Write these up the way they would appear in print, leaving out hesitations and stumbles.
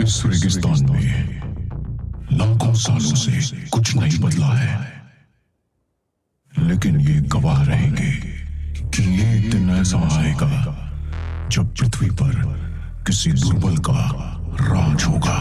इस रेगिस्तान में लाखों सालों से कुछ नहीं बदला है, लेकिन ये गवाह रहेंगे कि एक दिन ऐसा आएगा जब पृथ्वी पर किसी दुर्बल का राज होगा।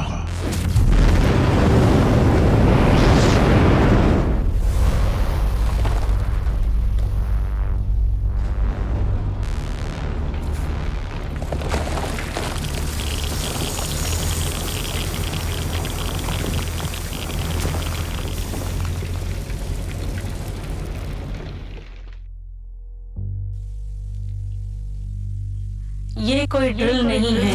ये कोई ड्रिल नहीं है।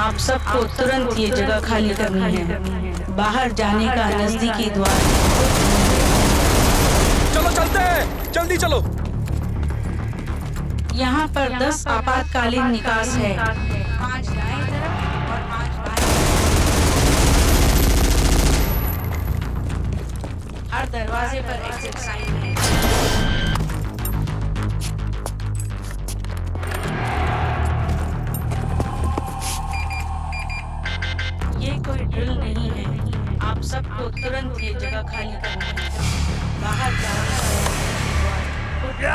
आप सबको तुरंत ये जगह खाली करनी है। बाहर जाने का नजदीकी द्वार। चलो चलते हैं, जल्दी चलो। यहाँ पर 10 आपातकालीन निकास है। 5 दाएं तरफ और 5 बाएं। हर दरवाजे पर एग्जिट साइन है। ये कोई ड्रिल नहीं है। आप सबको तुरंत ये जगह खाली करनी है। बाहर जाने का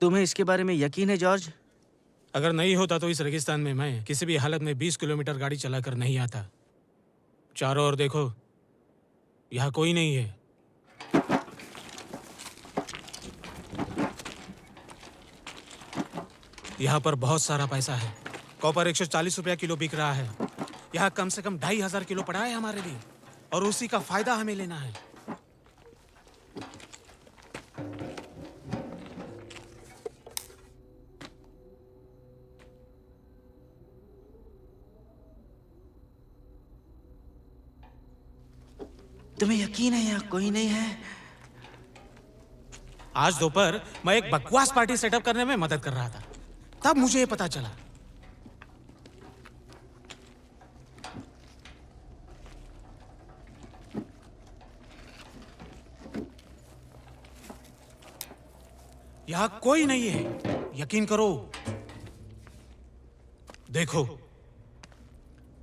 तुम्हें इसके बारे में यकीन है जॉर्ज? अगर नहीं होता तो इस रेगिस्तान में मैं किसी भी हालत में 20 किलोमीटर गाड़ी चलाकर नहीं आता। चारों ओर देखो, यहाँ कोई नहीं है। यहाँ पर बहुत सारा पैसा है। कॉपर 140 रुपया किलो बिक रहा है। यहाँ कम से कम 2500 किलो पड़ा है हमारे लिए, और उसी का फायदा हमें लेना है। तुम्हें यकीन है यहाँ कोई नहीं है? आज दोपहर मैं एक बकवास पार्टी सेटअप करने में मदद कर रहा था, तब मुझे ये पता चला। यहाँ कोई नहीं है, यकीन करो। देखो,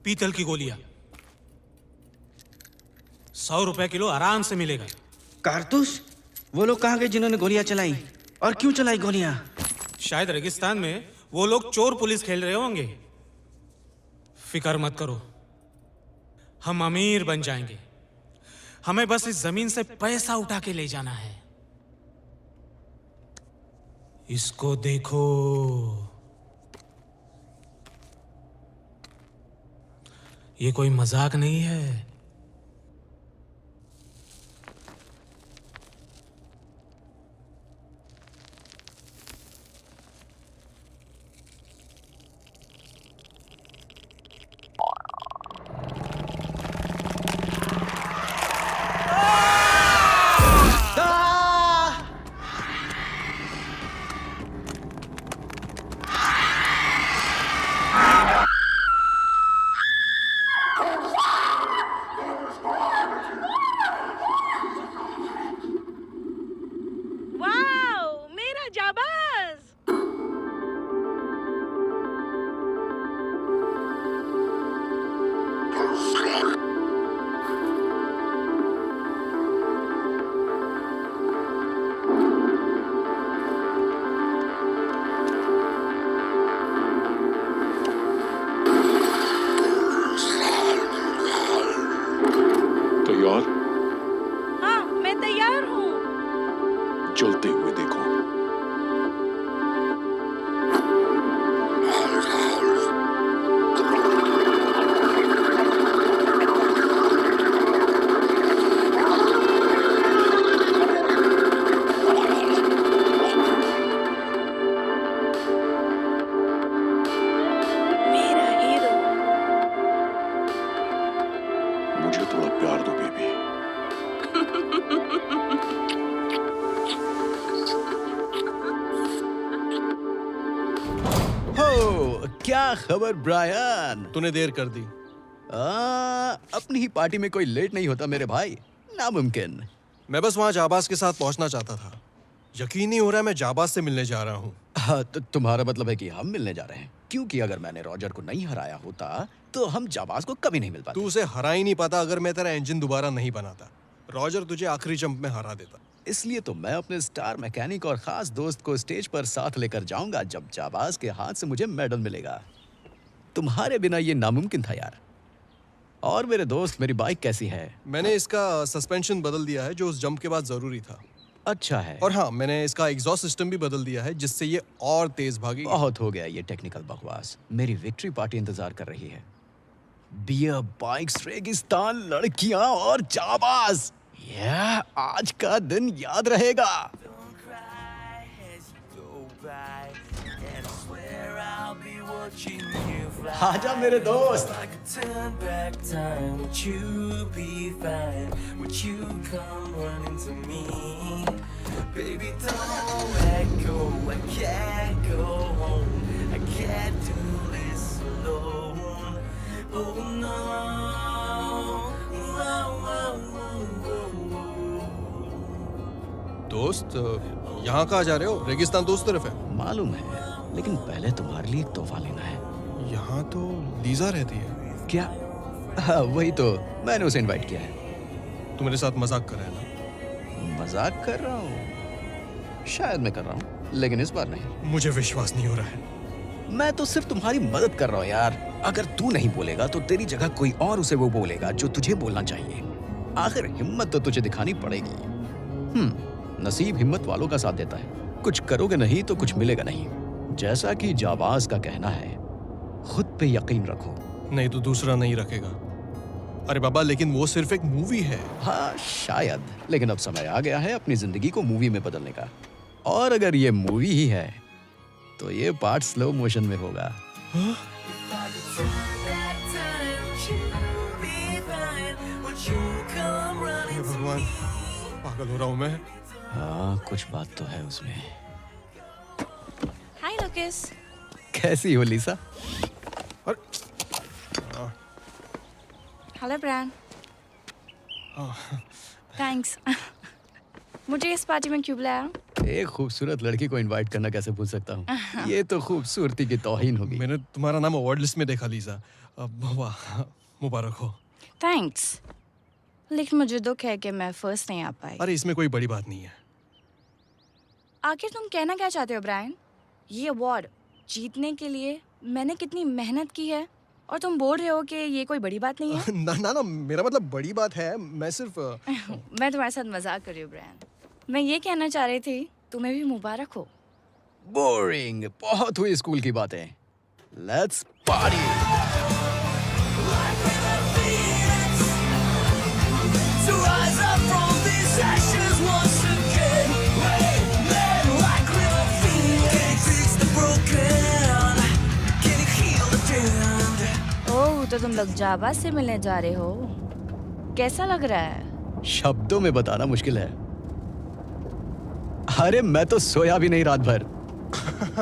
पीतल की गोलियां 100 रुपए किलो आराम से मिलेगा। कारतूस? वो लोग कहाँ गए जिन्होंने गोलियां चलाई? और क्यों चलाई गोलियां? शायद रेगिस्तान में वो लोग चोर पुलिस खेल रहे होंगे। फिक्र मत करो, हम अमीर बन जाएंगे। हमें बस इस जमीन से पैसा उठा के ले जाना है। इसको देखो, ये कोई मजाक नहीं है। क्या खबर ब्रायन? तूने देर कर दी। अपनी ही पार्टी में कोई लेट नहीं होता मेरे भाई, नामुमकिन। मैं बस वहाँ जाबाज के साथ पहुँचना चाहता था। यकीन नहीं हो रहा है मैं जाबाज से मिलने जा रहा हूँ। हाँ, तो तुम्हारा मतलब है कि हम मिलने जा रहे हैं? क्योंकि अगर मैंने रॉजर को नहीं हराया होता तो हम जाबाज को कभी नहीं मिल पाते। तू उसे हरा ही नहीं पाता अगर मैं तेरा इंजन दोबारा नहीं बनाता। रॉजर तुझे आखिरी जंप में हरा देता। इसलिए तो मैं अपने स्टार मैकेनिक और खास दोस्त को स्टेज पर साथ लेकर जाऊंगा जब जाबाज के हाथ से मुझे मेडल मिलेगा। तुम्हारे बिना ये नामुमकिन था यार। और मेरे दोस्त, मेरी बाइक कैसी है? मैंने इसका सस्पेंशन बदल दिया है जो उस जंप के बाद जरूरी था। अच्छा है। और हाँ, मैंने इसका एग्जॉस्ट सिस्टम भी बदल दिया है जिससे ये और तेज भागेगी। बहुत हो गया ये टेक्निकल बकवास। मेरी विक्ट्री पार्टी इंतजार कर रही है। बियर, बाइक्स, रेगिस्तान, लड़कियां और जाबाज। आज का दिन याद रहेगा। आजा मेरे दोस्त। Baby, don't let go. I can't go home. I can't do this alone. Oh no. दोस्त, यहाँ कहाँ जा रहे हो? रेगिस्तान तो उस तरफ है। मालूम है, लेकिन पहले तुम्हारे लिए एक तोहफा लेना है। यहाँ तो लीजा रहती है। क्या? हाँ, वही तो। मैंने उसे इनवाइट किया है। तू मेरे साथ मजाक कर रहा है ना? मजाक कर रहा हूँ? शायद मैं कर रहा हूँ, लेकिन इस बार नहीं। मुझे विश्वास नहीं हो रहा है। मैं तो सिर्फ तुम्हारी मदद कर रहा हूँ यार। अगर तू नहीं बोलेगा तो तेरी जगह कोई और उसे वो बोलेगा जो तुझे बोलना चाहिए। आखिर हिम्मत तो तुझे दिखानी पड़ेगी। नसीब हिम्मत वालों का साथ देता है। कुछ करोगे नहीं तो कुछ मिलेगा नहीं। जैसा कि जाबाज का कहना है, खुद पे यकीन रखो। नहीं तो दूसरा नहीं रखेगा। अरे बाबा, लेकिन वो सिर्फ एक मूवी है। हाँ शायद, लेकिन अब समय आ गया है अपनी जिंदगी को मूवी में बदलने का। और अगर ये मूवी ही है तो ये पार्ट स्लो मोशन में होगा। भगवान, पागल हो रहा हूँ मैं। हाँ, कुछ बात तो है उसमें। हाय लुकस। कैसी हो लिसा? Hello Brian. थैंक्स। मुझे इस पार्टी में क्यों बुलाया? एक खूबसूरत लड़की को इनवाइट करना कैसे भूल सकता हूँ? ये तो खूबसूरती की तौहीन होगी। मैंने तुम्हारा नाम अवार्ड लिस्ट में देखा लीजा। वाह, मुबारक हो। थैंक्स, लेकिन मुझे दुख है कि मैं फर्स्ट नहीं आ पाई। अरे इसमें कोई बड़ी बात नहीं है। आखिर तुम कहना क्या चाहते हो ब्रायन? ये अवार्ड जीतने के लिए मैंने कितनी मेहनत की है और तुम बोल रहे हो कि ये कोई बड़ी बात नहीं है? ना ना ना, मेरा मतलब बड़ी बात है। मैं सिर्फ मैं तुम्हारे साथ मजाक कर रही हूँ ब्रायन। मैं ये कहना चाह रही थी, तुम्हें भी मुबारक हो। बोरिंग, बहुत हुई स्कूल की बातें। Let's party. To rise up from these ashes once again. Like little feet. Can you fix the broken? Can you heal the damned? ओह, तो तुम लोग जाबाज से मिलने जा रहे हो। कैसा लग रहा है? शब्दों में बताना मुश्किल है। अरे मैं तो सोया भी नहीं रात भर।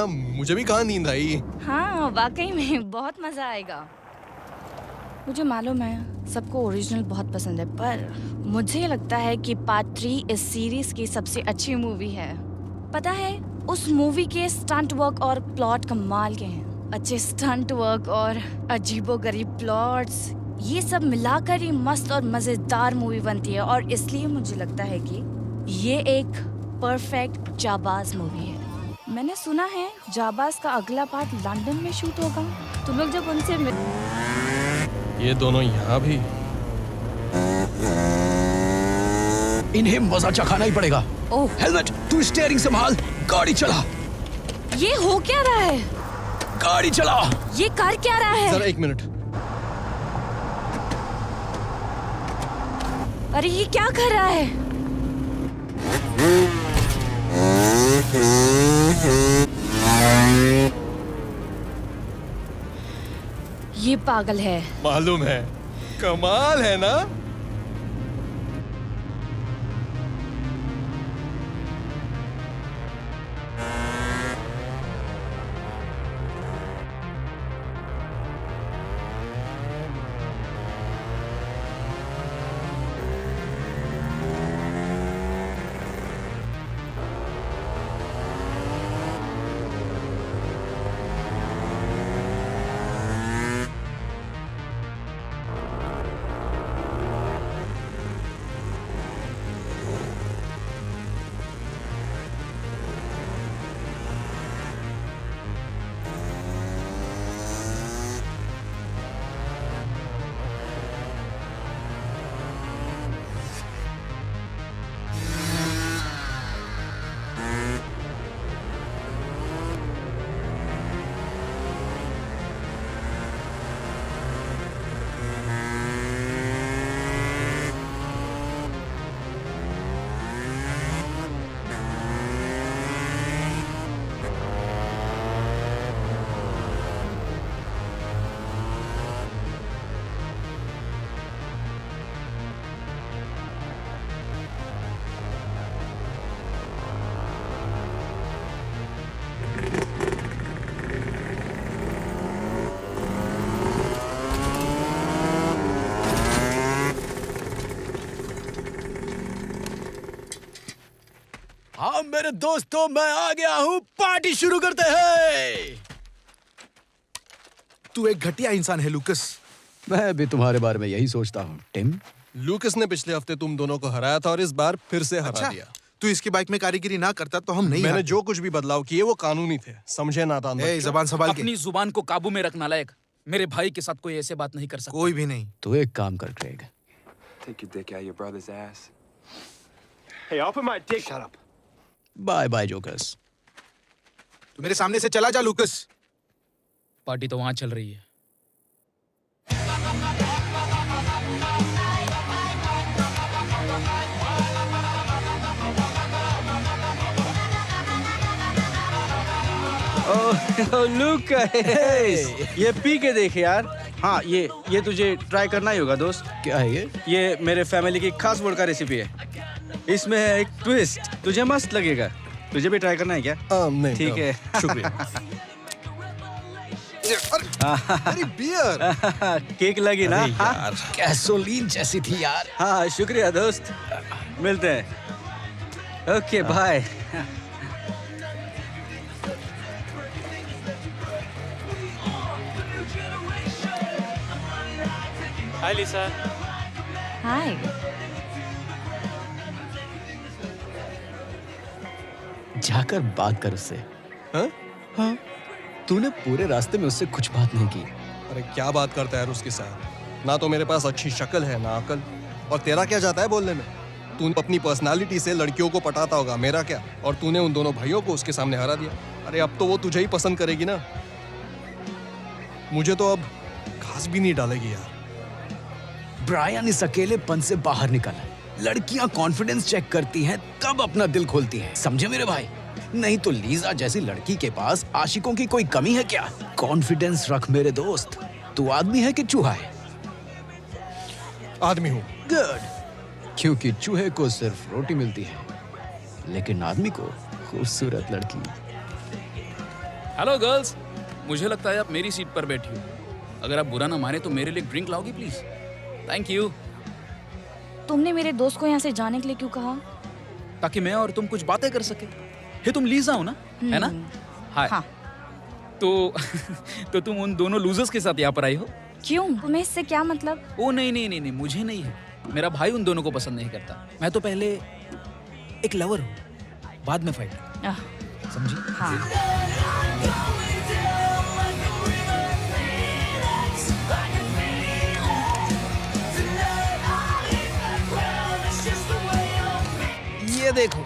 मुझे भी कहाँ नींद आई। हाँ, वाकई में बहुत मजा आएगा। मुझे मालूम है सबको ओरिजिनल बहुत पसंद है, पर मुझे लगता है कि पार्ट 3 इस सीरीज की सबसे अच्छी मूवी है। पता है, उस मूवी के स्टंट वर्क और प्लॉट कमाल के हैं। अच्छे स्टंट वर्क और अजीबोगरीब प्लॉट्स, ये सब मिलाकर ही मस्त और मजेदार मूवी बनती है। और इसलिए मुझे लगता है कि ये एक परफेक्ट जाबाज मूवी है। मैंने सुना है जाबाज का अगला पार्ट लंदन में शूट होगा। तुम लोग जब उनसे ये दोनों यहाँ भी। इन्हें मजा चखाना ही पड़ेगा। ओह, हेलमेट, तू स्टीयरिंग संभाल, गाड़ी चला। ये हो क्या रहा है? गाड़ी चला। ये कर क्या रहा है? जरा 1 मिनट। अरे ये क्या कर रहा है? ये पागल है। मालूम है, कमाल है ना। मेरे दोस्तों, मैं आ गया हूँ, पार्टी शुरू करते हैं। तू एक घटिया इंसान है लूकस। मैं भी तुम्हारे बारे में यही सोचता हूँ टिम। लूकस ने पिछले हफ्ते तुम दोनों को हराया था और इस बार फिर से हरा दिया। तू इसकी बाइक में कारीगरी ना करता तो हम नहीं मैंने हारते। जो कुछ भी बदलाव किए वो कानूनी थे, समझे नादान ए, बच्चों? जबान संभाल के। अपनी जुबान को काबू में रखना लायक। मेरे भाई के साथ कोई ऐसे बात नहीं कर सकता। कोई भी नहीं। तू एक काम कर Craig. Take your dick out your brother's ass. Hey, I'll put my dick. Shut up. Bye bye jokers. तू मेरे सामने से चला जा लूकस। पार्टी तो वहां चल रही है। लुकस, ये पी के देख यार। हाँ, ये तुझे ट्राई करना ही होगा दोस्त। क्या है ये? ये मेरे फैमिली की खास वोडका रेसिपी है। इसमें है एक ट्विस्ट, तुझे मस्त लगेगा। तुझे भी ट्राई करना है क्या? नहीं, ठीक है, शुक्रिया। अरे बियर। केक लगी ना? यार गैसोलीन जैसी थी यार। हाँ, शुक्रिया दोस्त। मिलते हैं। Okay, bye. Hi Lisa. Hi. जाकर बात कर उससे। हाँ? तूने पूरे रास्ते में उससे कुछ बात नहीं की। अरे क्या बात करता है यार उसके साथ? ना तो मेरे पास अच्छी शक्ल है ना अकल। और तेरा क्या जाता है बोलने में? तू अपनी पर्सनालिटी से लड़कियों को पटाता होगा, मेरा क्या? और तूने उन दोनों भाइयों को उसके सामने हरा दिया। अरे अब तो वो तुझे ही पसंद करेगी ना। मुझे तो अब घास भी नहीं डालेगी यार। ब्रायन इस अकेलेपन से बाहर निकल। लड़कियां कॉन्फिडेंस चेक करती हैं तब अपना दिल खोलती हैं, समझे मेरे भाई? नहीं तो लीजा जैसी लड़की के पास आशिकों की कोई कमी है क्या? कॉन्फिडेंस रख मेरे दोस्त। तू आदमी है कि चूहा है? आदमी हूँ। गुड, क्योंकि चूहे को सिर्फ रोटी मिलती है, लेकिन आदमी को खूबसूरत लड़की। हेलो गर्ल्स, मुझे लगता है आप मेरी सीट पर बैठी हो। अगर आप बुरा ना माने तो मेरे लिए ड्रिंक लाओगी प्लीज? Thank you. तुमने मेरे दोस्त को यहाँ से जाने के लिए क्यों कहा? ताकि मैं और तुम कुछ बातें कर सके। हे, तुम लीजा हो ना, है ना? हाय। हाँ। तो तुम उन दोनों लूजर्स के साथ यहाँ पर आई हो? क्यों? तुम्हें इससे क्या मतलब? ओ नहीं, मुझे नहीं है। मेरा भाई उन दोनों को पसंद नहीं करता। मैं तो पहले एक लवर हूँ, बाद में फाइटर। समझी? हाँ। ये देखो,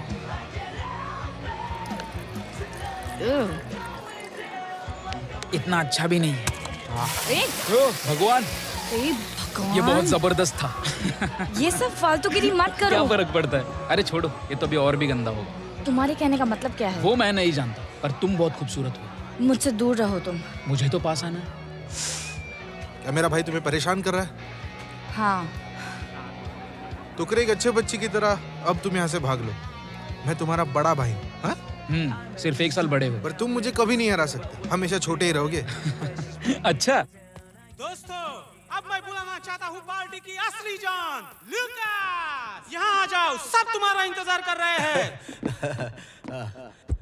इतना अच्छा भी नहीं है। भगवान, ये बहुत जबरदस्त था। ये सब फालतूगिरी मत क्या करो। फर्क पड़ता है? अरे छोड़ो, ये तो अभी और भी गंदा होगा। तुम्हारे कहने का मतलब क्या है? वो मैं नहीं जानता, पर तुम बहुत खूबसूरत हो। मुझसे दूर रहो तुम। मुझे तो पास आना है। क्या मेरा भाई तुम्हें परेशान कर रहा है? हाँ। तुकरे एक अच्छे बच्ची की तरह अब तुम यहाँ से भाग लो। मैं तुम्हारा बड़ा भाई हूँ। हाँ? सिर्फ 1 साल बड़े हो। पर तुम मुझे कभी नहीं हरा सकते, हमेशा छोटे ही रहोगे। अच्छा। दोस्तों, अब मैं बुलाना चाहता हूँ पार्टी की असली जान, लूकास। यहाँ आ जाओ, सब तुम्हारा इंतजार कर रहे हैं।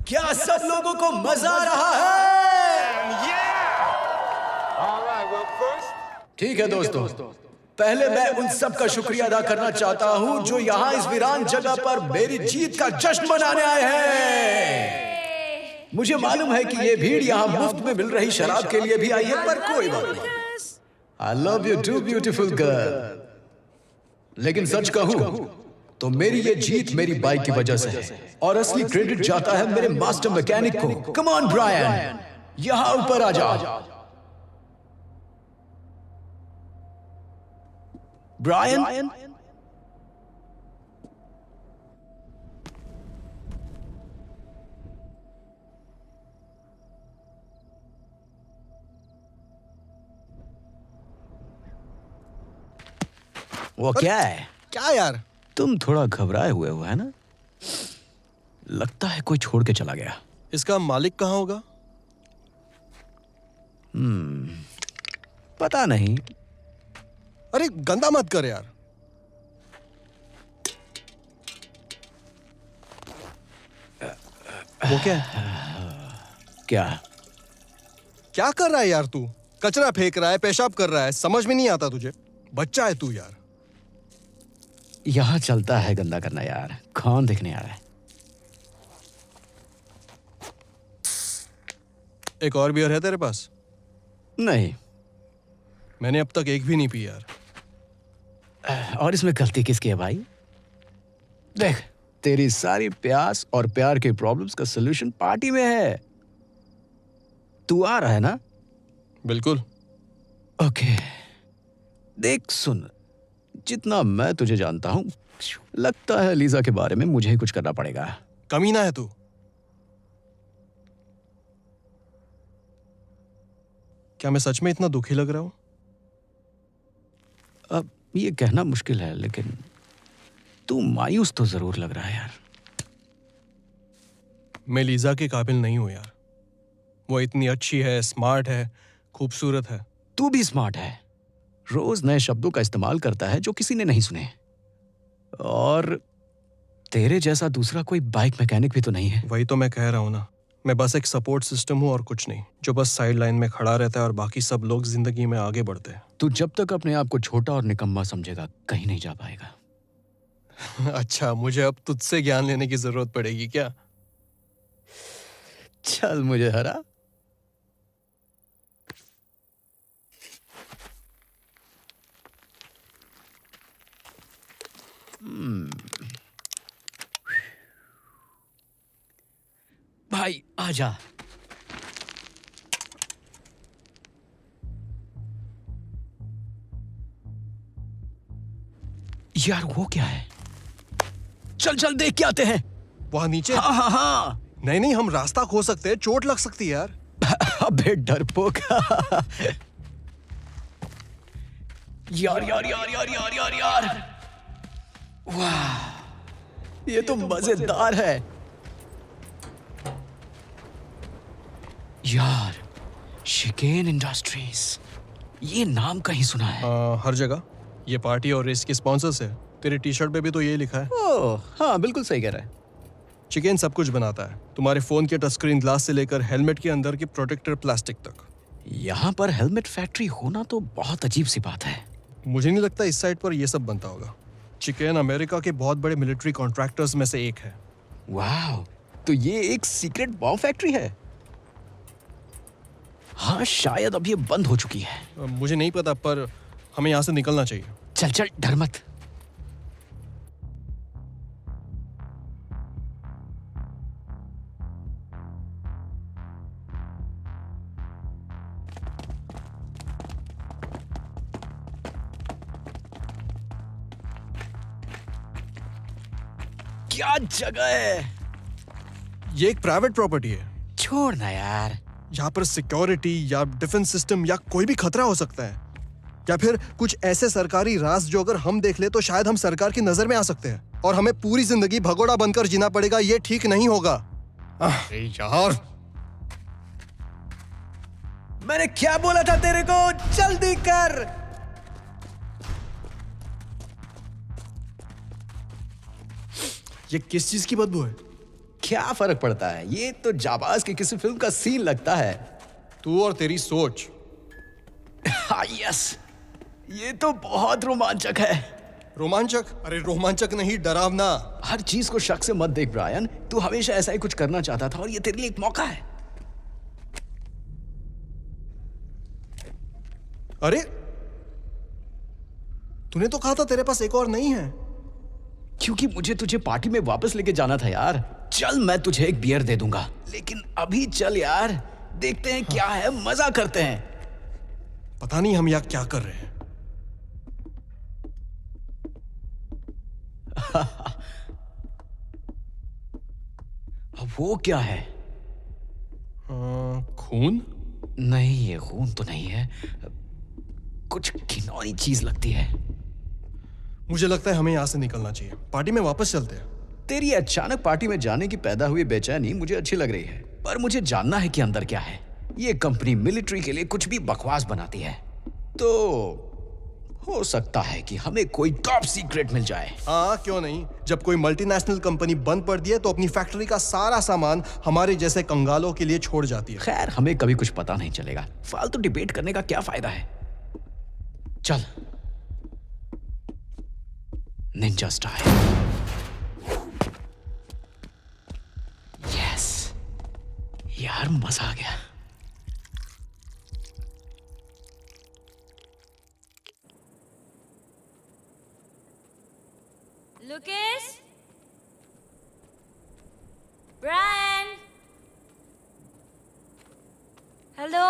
क्या सब लोगों को मजा आ रहा है? ठीक है दोस्तों, पहले मैं उन सब का शुक्रिया अदा करना चाहता हूं जो यहाँ इस वीरान जगह पर मेरी जीत का जश्न मनाने आए हैं। मुझे मालूम है कि ये भीड़ यहाँ मुफ्त में मिल रही शराब के लिए भी आई है, पर कोई बात नहीं। I love you too, beautiful girl. लेकिन सच कहूं तो मेरी ये जीत मेरी बाइक की वजह से है, और असली क्रेडिट जाता है मेरे मास्टर मैकेनिक को। कम ऑन ब्रायन, यहाँ ऊपर आ जा। ब्रायन, वो क्या है? क्या यार? तुम थोड़ा घबराए हुए हो, है ना? लगता है कोई छोड़ के चला गया। इसका मालिक कहाँ होगा? पता नहीं। अरे गंदा मत कर यार। वो क्या है? क्या क्या कर रहा है यार तू? कचरा फेंक रहा है, पेशाब कर रहा है, समझ में नहीं आता तुझे? बच्चा है तू यार। यहाँ चलता है गंदा करना यार, कौन देखने आ रहा है? एक और बियर है तेरे पास? नहीं, मैंने अब तक एक भी नहीं पी यार। और इसमें गलती किसकी है भाई? देख, तेरी सारी प्यास और प्यार के प्रॉब्लम्स का सलूशन पार्टी में है। तू आ रहा है ना? बिल्कुल। ओके, देख सुन, जितना मैं तुझे जानता हूं, लगता है लीजा के बारे में मुझे ही कुछ करना पड़ेगा। कमीना है तू। क्या मैं सच में इतना दुखी लग रहा हूं? अब ये कहना मुश्किल है, लेकिन तू मायूस तो जरूर लग रहा है यार। मैं लीजा के काबिल नहीं हूं यार। वो इतनी अच्छी है, स्मार्ट है, खूबसूरत है। तू भी स्मार्ट है, रोज नए शब्दों का इस्तेमाल करता है जो किसी ने नहीं सुने। और तेरे जैसा दूसरा कोई बाइक मैकेनिक भी तो नहीं है। वही तो मैं कह रहा हूं ना, मैं बस एक सपोर्ट सिस्टम हूं और कुछ नहीं, जो बस साइड लाइन में खड़ा रहता है और बाकी सब लोग जिंदगी में आगे बढ़ते हैं। तू जब तक अपने आप को छोटा और निकम्मा समझेगा, कहीं नहीं जा पाएगा। अच्छा, मुझे अब तुझसे ज्ञान लेने की जरूरत पड़ेगी क्या? चल मुझे हरा। भाई आजा। यार वो क्या है? चल चल देख के आते हैं। वहां नीचे? हाँ हाँ हाँ। नहीं नहीं, हम रास्ता खो सकते हैं, चोट लग सकती है यार। अबे डरपोक। यार यार यार यार यार यार यार, वाह, ये तो मजेदार है यार। शिकेन इंडस्ट्रीज, ये नाम कहीं सुना है। हर जगह। ये पार्टी और रेस के स्पॉन्सर्स है। तेरे टी शर्ट पे भी तो ये लिखा है। ओह हाँ, बिल्कुल सही कह रहा है। चिकेन सब कुछ बनाता है, तुम्हारे फोन के टच स्क्रीन ग्लास से लेकर हेलमेट के अंदर की प्रोटेक्टर प्लास्टिक तक। यहाँ पर हेलमेट फैक्ट्री होना तो बहुत अजीब सी बात है। मुझे नहीं लगता इस साइड पर ये सब बनता होगा। चिकेन अमेरिका के बहुत बड़े मिलिट्री कॉन्ट्रैक्टर्स में से एक है। वाह, तो ये एक सीक्रेट बॉम्ब फैक्ट्री है। हाँ, शायद अब ये बंद हो चुकी है। मुझे नहीं पता, पर हमें यहाँ से निकलना चाहिए। चल चल, डर मत। क्या जगह है? ये एक प्राइवेट प्रॉपर्टी है। छोड़ ना यार। यहाँ पर सिक्योरिटी या डिफेंस सिस्टम या कोई भी खतरा हो सकता है, या फिर कुछ ऐसे सरकारी राज जो अगर हम देख ले तो शायद हम सरकार की नजर में आ सकते हैं और हमें पूरी जिंदगी भगोड़ा बनकर जीना पड़ेगा। ये ठीक नहीं होगा। यार, मैंने क्या बोला था तेरे को? जल्दी कर। ये किस चीज की बदबू है? क्या फर्क पड़ता है, ये तो जाबाज की किसी फिल्म का सीन लगता है। तू और तेरी सोच। हाँ यस, ये तो बहुत रोमांचक है। रोमांचक? अरे रोमांचक नहीं, डरावना। हर चीज को शक से मत देख ब्रायन, तू हमेशा ऐसा ही कुछ करना चाहता था और ये तेरे लिए एक मौका है। अरे तूने तो कहा था तेरे पास एक और नहीं है। क्योंकि मुझे तुझे पार्टी में वापस लेके जाना था यार। चल मैं तुझे एक बियर दे दूंगा, लेकिन अभी चल यार, देखते हैं क्या है, मजा करते हैं। पता नहीं हम यहाँ क्या कर रहे हैं। वो क्या है? खून? नहीं, ये खून तो नहीं है, कुछ घिनौनी चीज लगती है। मुझे लगता है हमें यहाँ से निकलना चाहिए, पार्टी में वापस चलते हैं। तेरी अचानक पार्टी में जाने की पैदा हुई बेचैनी मुझे अच्छी लग रही है, पर मुझे जानना है कि अंदर क्या है। ये कंपनी मिलिट्री के लिए कुछ भी बकवास बनाती है, तो हो सकता है कि हमें कोई टॉप सीक्रेट मिल जाए। हाँ, क्यों नहीं। जब कोई मल्टीनेशनल कंपनी बंद पड़ दी है तो अपनी फैक्ट्री का सारा सामान हमारे जैसे कंगालों के लिए छोड़ जाती है। खैर, हमें कभी कुछ पता नहीं चलेगा। फालतू डिबेट करने का क्या फायदा है। चल, निंजा स्टाइल। यस यार, मजा आ गया। Lucas? Brian? Hello?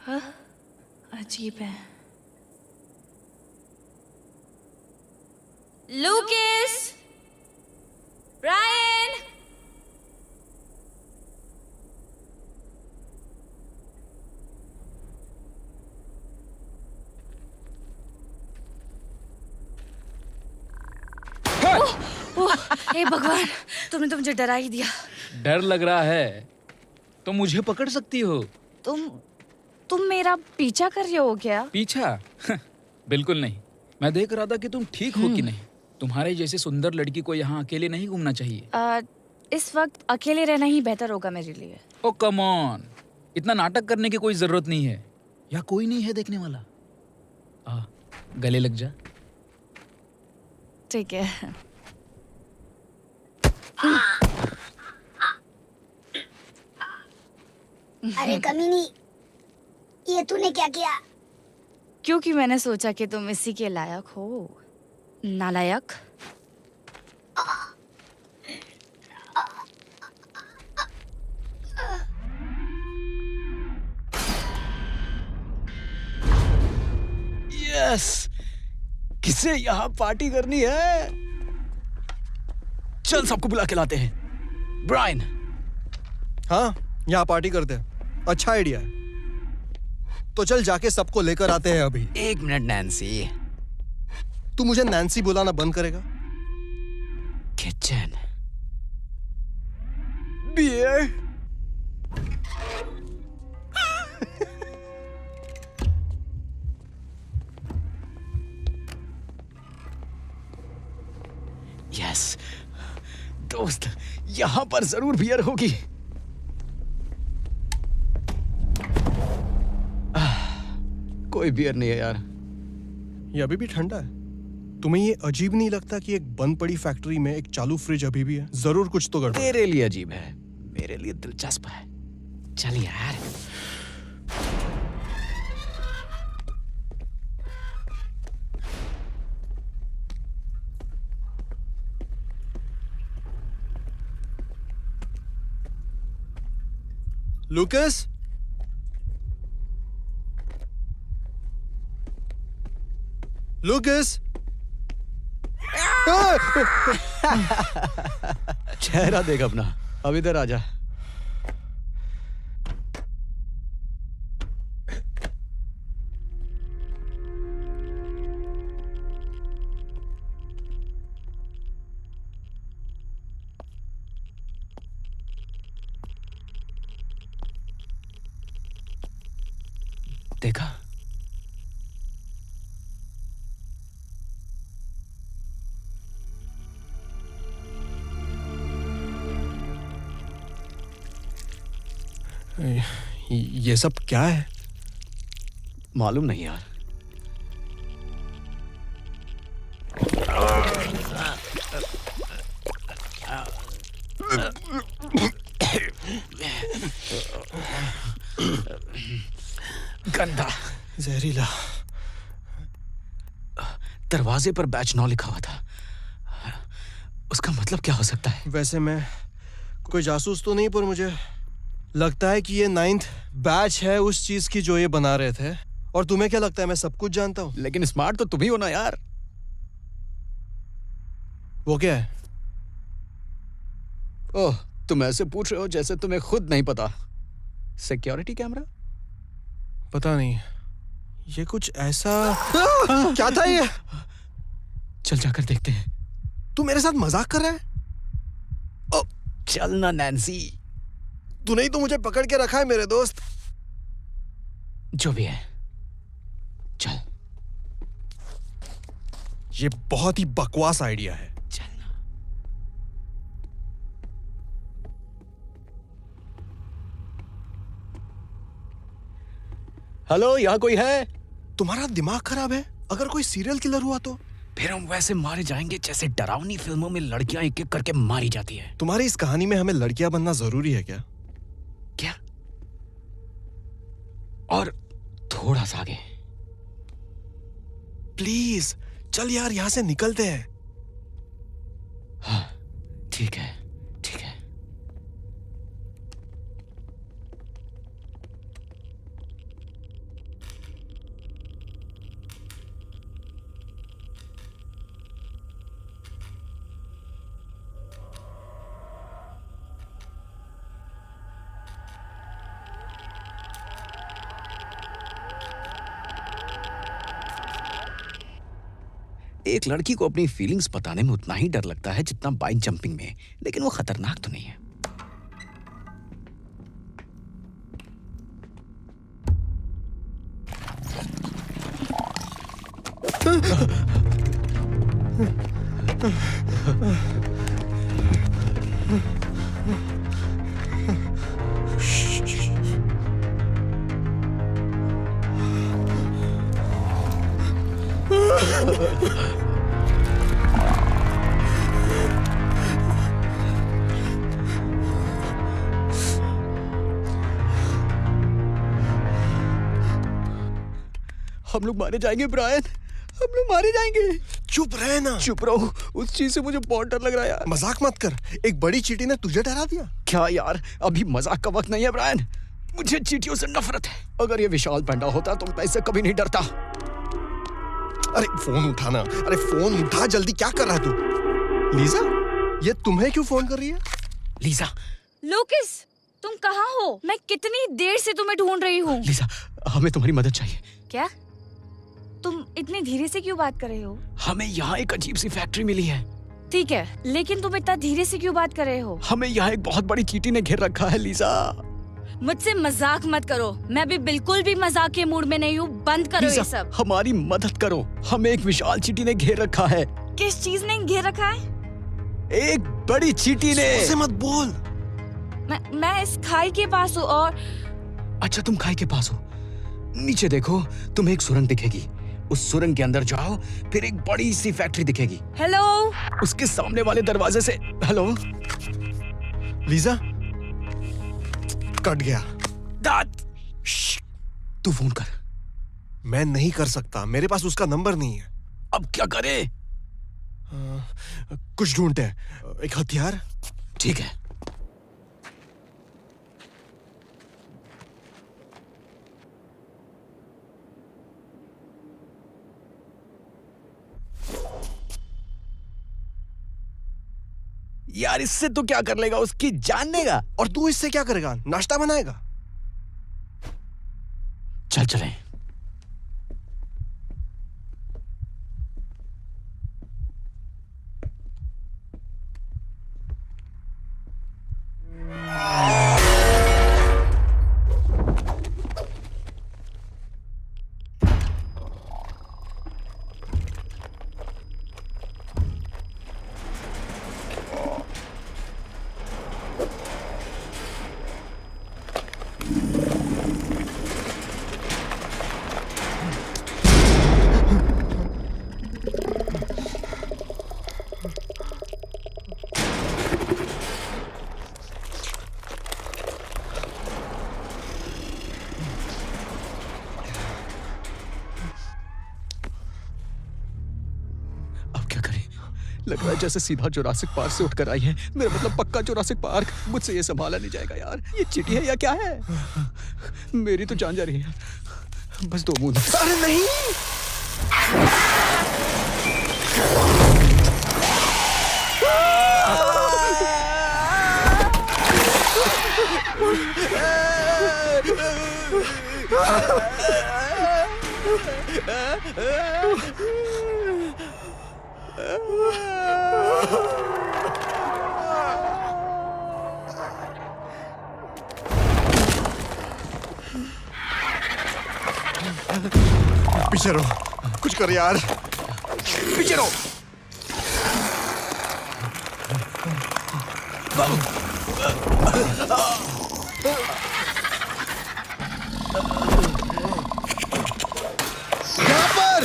हाँ? अजीब है। Lucas? Brian? हे भगवान, तुमने तो मुझे डरा ही दिया। डर लग रहा है तो मुझे पकड़ सकती हो। तुम मेरा पीछा कर रहे हो क्या? पीछा? बिल्कुल नहीं। मैं देख रहा था कि तुम ठीक हो कि नहीं। तुम्हारे जैसे सुंदर लड़की को यहाँ अकेले नहीं घूमना चाहिए। इस वक्त अकेले रहना ही बेहतर होगा मेरे लिए। ओ कम ऑन, इतना नाटक करने की कोई जरूरत नहीं है। यहाँ कोई नहीं है देखने वाला। गले लग जा। ठीक है। अरे कमीनी, ये तूने क्या किया? क्योंकि मैंने सोचा कि तुम इसी के लायक हो। नालायक। यस, किसे यहाँ पार्टी करनी है? चल, सबको बुला के लाते हैं। ब्रायन। हाँ, यहाँ पार्टी करते हैं। अच्छा आइडिया है। तो चल जाके सबको लेकर आते हैं अभी। एक मिनट नैन्सी। तू मुझे नैन्सी बुलाना बंद करेगा? किचन। बियर। यस दोस्त, यहां पर जरूर बियर होगी। कोई बियर नहीं है यार। ये अभी भी ठंडा है। तुम्हें ये अजीब नहीं लगता कि एक बंद पड़ी फैक्ट्री में एक चालू फ्रिज अभी भी है? जरूर कुछ तो गड़बड़। तेरे लिए अजीब है, मेरे लिए दिलचस्प है। चल यार। लूकस, लूकस। चेहरा देख अपना। अब इधर आजा। देखा? ये सब क्या है? मालूम नहीं यार। गंदा, जहरीला। दरवाजे पर बैच 9 लिखा हुआ था। उसका मतलब क्या हो सकता है? वैसे मैं कोई जासूस तो नहीं, पर मुझे लगता है कि ये 9th बैच है उस चीज की जो ये बना रहे थे। और तुम्हें क्या लगता है मैं सब कुछ जानता हूं? लेकिन स्मार्ट तो तुम ही हो ना यार। वो क्या है? ओह, तुम ऐसे पूछ रहे हो जैसे तुम्हें खुद नहीं पता। Security camera? पता नहीं, ये कुछ ऐसा क्या था ये? चल जाकर देखते हैं। तू मेरे साथ मजाक कर रहा है? ओ, चल ना नैन्सी। तूने ही तो मुझे पकड़ के रखा है मेरे दोस्त। जो भी है, चल। ये बहुत ही बकवास आइडिया है। हेलो, यहाँ कोई है? तुम्हारा दिमाग खराब है? अगर कोई सीरियल किलर हुआ तो? फिर हम वैसे मारे जाएंगे जैसे डरावनी फिल्मों में लड़कियां एक एक करके मारी जाती है। तुम्हारी इस कहानी में हमें लड़कियां बनना जरूरी है क्या? क्या? और थोड़ा सा आगे। प्लीज चल यार, यहां से निकलते हैं। हाँ, ठीक है, ठीक है। एक लड़की को अपनी फीलिंग्स बताने में उतना ही डर लगता है जितना बाइक जंपिंग में, लेकिन वो खतरनाक तो नहीं है। हम लोग मारे जाएंगे ब्रायन, हम लोग मारे जाएंगे। चुप रहे ना। चुप रहो, उस चीज से मुझे बहुत डर लग रहा है यार। मजाक मत कर, एक बड़ी चींटी ने तुझे डरा दिया। क्या यार, अभी मजाक का वक्त नहीं है ब्रायन। मुझे चींटियों से नफरत है। अगर ये विशाल पैंडा होता तो मैं इससे कभी नहीं डरता। अरे फोन उठाना, अरे फोन उठा जल्दी। क्या कर रहा है तू? लीजा, ये तुम्हें क्यों फोन कर रही है? लीजा। लूकिस, तुम कहाँ हो? मैं कितनी देर से तुम्हें ढूंढ रही हूँ। लीजा, हमें तुम्हारी मदद चाहिए। क्या? तुम इतनी धीरे से क्यों बात कर रहे हो? हमें यहाँ एक अजीब सी फैक्ट्री मिली है। ठीक है, लेकिन तुम इतना धीरे से क्यों बात कर रहे हो? हमें यहाँ एक बहुत बड़ी चींटी ने घेर रखा है लीजा। मुझसे मजाक मत करो, मैं भी बिल्कुल भी मजाक के मूड में नहीं हूँ। बंद करो ये सब। हमारी मदद करो, हमें एक विशाल चींटी ने घेर रखा है। किस चीज ने घेर रखा है? एक बड़ी चींटी ने। उसे मत बोल। मैं इस खाई के पास हूँ और... अच्छा, तुम खाई के पास हो? नीचे देखो, तुम्हें एक सुरंग दिखेगी। उस सुरंग के अंदर जाओ, फिर एक बड़ी सी फैक्ट्री दिखेगी। हेलो। उसके सामने वाले दरवाजे से। हेलो लीजा, कट गया। तू फोन कर। मैं नहीं कर सकता, मेरे पास उसका नंबर नहीं है। अब क्या करें? कुछ ढूंढते हैं, एक हथियार। ठीक है। यार, इससे तो क्या कर लेगा? उसकी जान लेगा। और तू इससे क्या करेगा? नाश्ता बनाएगा? चल चलें। लग रहा है जैसे सीधा जुरासिक पार्क से उठकर आई है। मेरा मतलब पक्का जुरासिक पार्क। मुझसे ये संभाला नहीं जाएगा यार। ये चींटी है या क्या है? मेरी तो जान जा रही है। बस 2 बूंद। अरे नहीं। पीछे रहो, कुछ कर यार, पीछे रहो। यहाँ पर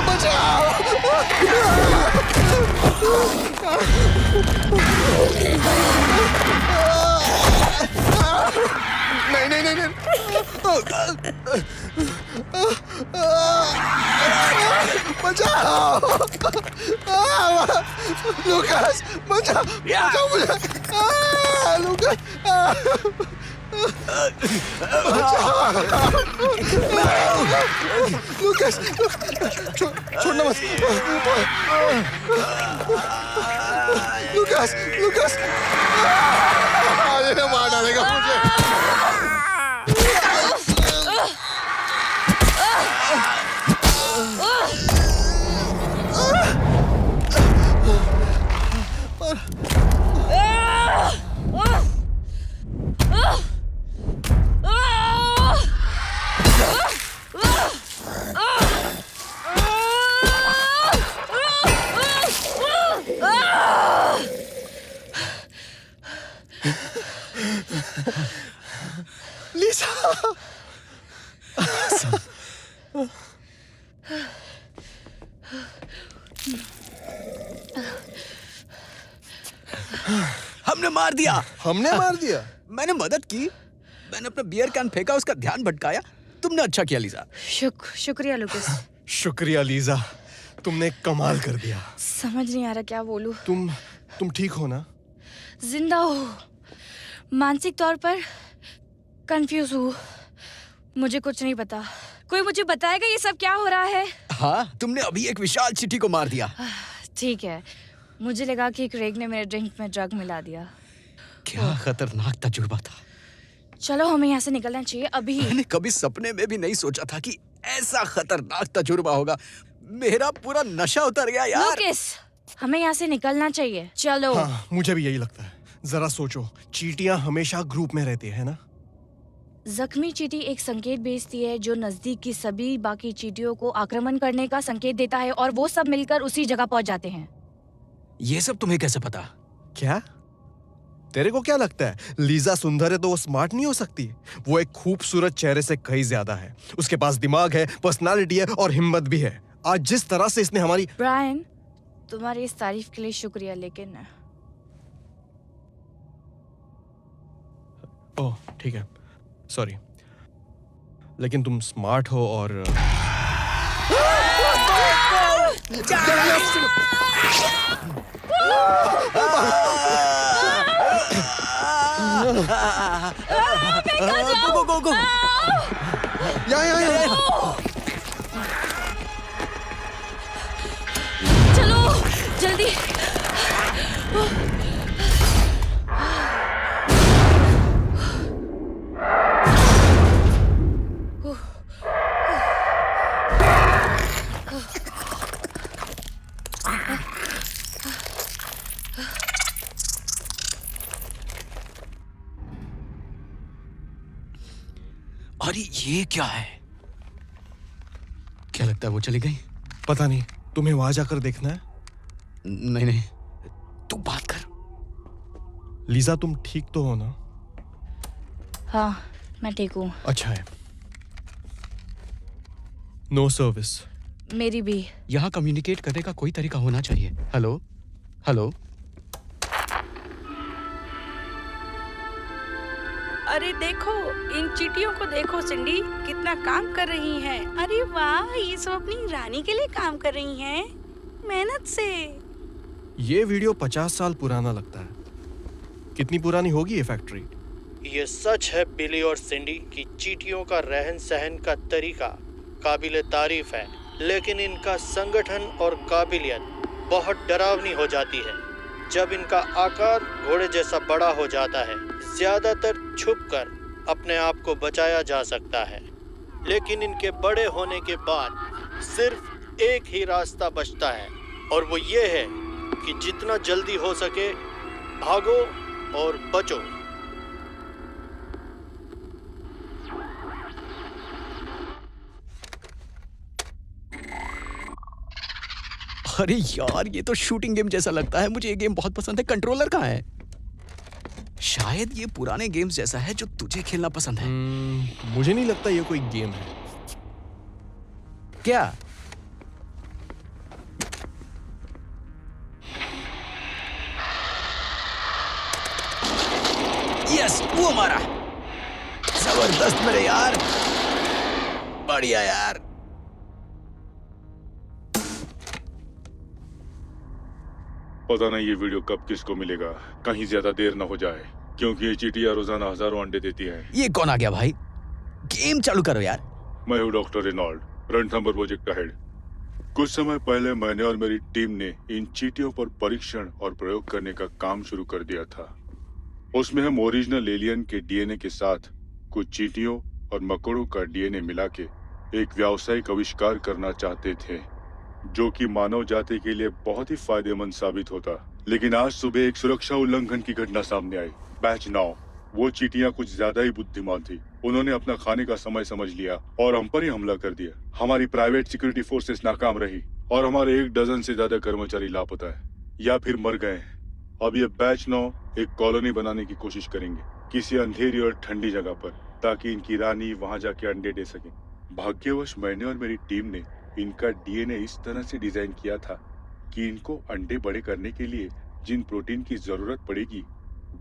बचाओ। नहीं नहीं नहीं बचाओ, लूकास बचाओ, बचाओ मुझे, लूकास लूकास, छोड़ना मत, लूकास, लूकास, ये मार डालेगा मुझे। लीसा, हमने मार दिया। हमने मार दिया? मैंने मदद की, मैंने अपना बियर कैन फेंका, उसका ध्यान भटकाया। तुमने अच्छा किया लीजा। शुक्रिया लुकास। शुक्रिया लीजा, तुमने कमाल कर दिया। समझ नहीं आ रहा क्या बोलूं। तुम ठीक हो ना? जिंदा हूँ, मानसिक तौर पर कंफ्यूज हूँ। मुझे कुछ नहीं पता। कोई मुझे बताएगा ये सब क्या हो रहा है? हाँ, तुमने अभी एक विशाल चींटी को मार दिया। ठीक है, मुझे लगा कि क्रेग ने मेरे ड्रिंक में ड्रग मिला दिया। क्या खतरनाक तजुर्बा था। चलो हमें यहाँ से निकलना चाहिए अभी। मैंने कभी सपने में भी नहीं सोचा था कि ऐसा खतरनाक तजुर्बा होगा। मेरा पूरा नशा उतर गया यार। लुकास, हमें यहाँ से निकलना चाहिए, चलो। हाँ, मुझे भी यही लगता है। जरा सोचो, चींटियां हमेशा ग्रुप में रहती है ना? जख्मी चींटी एक संकेत भेजती है जो नजदीक की सभी बाकी चींटियों को आक्रमण करने का संकेत देता है और वो सब मिलकर उसी जगह पहुंच जाते हैं। ये सब तुम्हें कैसे पता? क्या तेरे को क्या लगता है लीजा सुंदर है तो वो स्मार्ट नहीं हो सकती? वो एक खूबसूरत चेहरे से कहीं ज्यादा है। उसके पास दिमाग है, पर्सनालिटी है और हिम्मत भी है। आज जिस तरह से इसने हमारी... ब्रायन, तुम्हारी इस तारीफ के लिए शुक्रिया, लेकिन... ओह ठीक है, सॉरी, लेकिन तुम स्मार्ट हो और... गो गो गो। चलो जल्दी। अरे ये क्या है? क्या लगता है वो चली गई? पता नहीं, तुम्हें वहां जाकर देखना है? नहीं नहीं, तू बात कर। लीजा तुम ठीक तो हो ना? हाँ, मैं ठीक हूँ। अच्छा है। No service. मेरी भी। यहाँ कम्युनिकेट करने का कोई तरीका होना चाहिए। Hello hello. अरे देखो, इन चींटियों को देखो सिंडी, कितना काम कर रही हैं। अरे वाह, ये सब अपनी रानी के लिए काम कर रही हैं, मेहनत से। ये वीडियो 50 साल पुराना लगता है। कितनी पुरानी होगी ये फैक्ट्री? ये सच है बिली और सिंडी कि चींटियों का रहन सहन का तरीका काबिले तारीफ है, लेकिन इनका संगठन और काबिलियत बहुत डरावनी हो जाती है जब इनका आकार घोड़े जैसा बड़ा हो जाता है। ज्यादातर छुपकर अपने आप को बचाया जा सकता है, लेकिन इनके बड़े होने के बाद सिर्फ एक ही रास्ता बचता है, और वो ये है कि जितना जल्दी हो सके भागो और बचो। अरे यार, ये तो शूटिंग गेम जैसा लगता है। मुझे ये गेम बहुत पसंद है। कंट्रोलर कहाँ है? शायद ये पुराने गेम्स जैसा है जो तुझे खेलना पसंद है। मुझे नहीं लगता ये कोई गेम है। क्या? यस, वो मारा। जबरदस्त मेरे यार, बढ़िया यार। पता नहीं ये वीडियो कब किसको मिलेगा। कहीं ज्यादा देर न हो जाए, क्योंकि ये चींटियां रोजाना हजारों अंडे देती है। ये कौन आ गया भाई? गेम चालू करो यार। मैं हूँ डॉक्टर रेनॉल्ड, रणथंभौर प्रोजेक्ट का हेड। कुछ समय पहले मैंने और मेरी टीम ने इन चींटियों पर परीक्षण और प्रयोग करने का काम शुरू कर दिया था। उसमें हम ओरिजिनल एलियन के डीएनए के साथ कुछ चींटियों और मकड़ों का डीएनए मिला के एक व्यावसायिक आविष्कार करना चाहते थे, जो कि मानव जाति के लिए बहुत ही फायदेमंद साबित होता। लेकिन आज सुबह एक सुरक्षा उल्लंघन की घटना सामने आई। बैच 9, वो चींटियां कुछ ज्यादा ही बुद्धिमान थी। उन्होंने अपना खाने का समय समझ लिया और हम पर ही हमला कर दिया। हमारी प्राइवेट सिक्योरिटी फोर्सेस नाकाम रही और हमारे 1 डजन से ज्यादा कर्मचारी लापता है या फिर मर गए हैं। अब ये बैच 9 एक कॉलोनी बनाने की कोशिश करेंगे किसी अंधेरी और ठंडी जगह पर, ताकि इनकी रानी वहां जाके अंडे दे सके। भाग्यवश मैंने और मेरी टीम ने इनका डीएनए इस तरह से डिजाइन किया था कि इनको अंडे बड़े करने के लिए जिन प्रोटीन की जरूरत पड़ेगी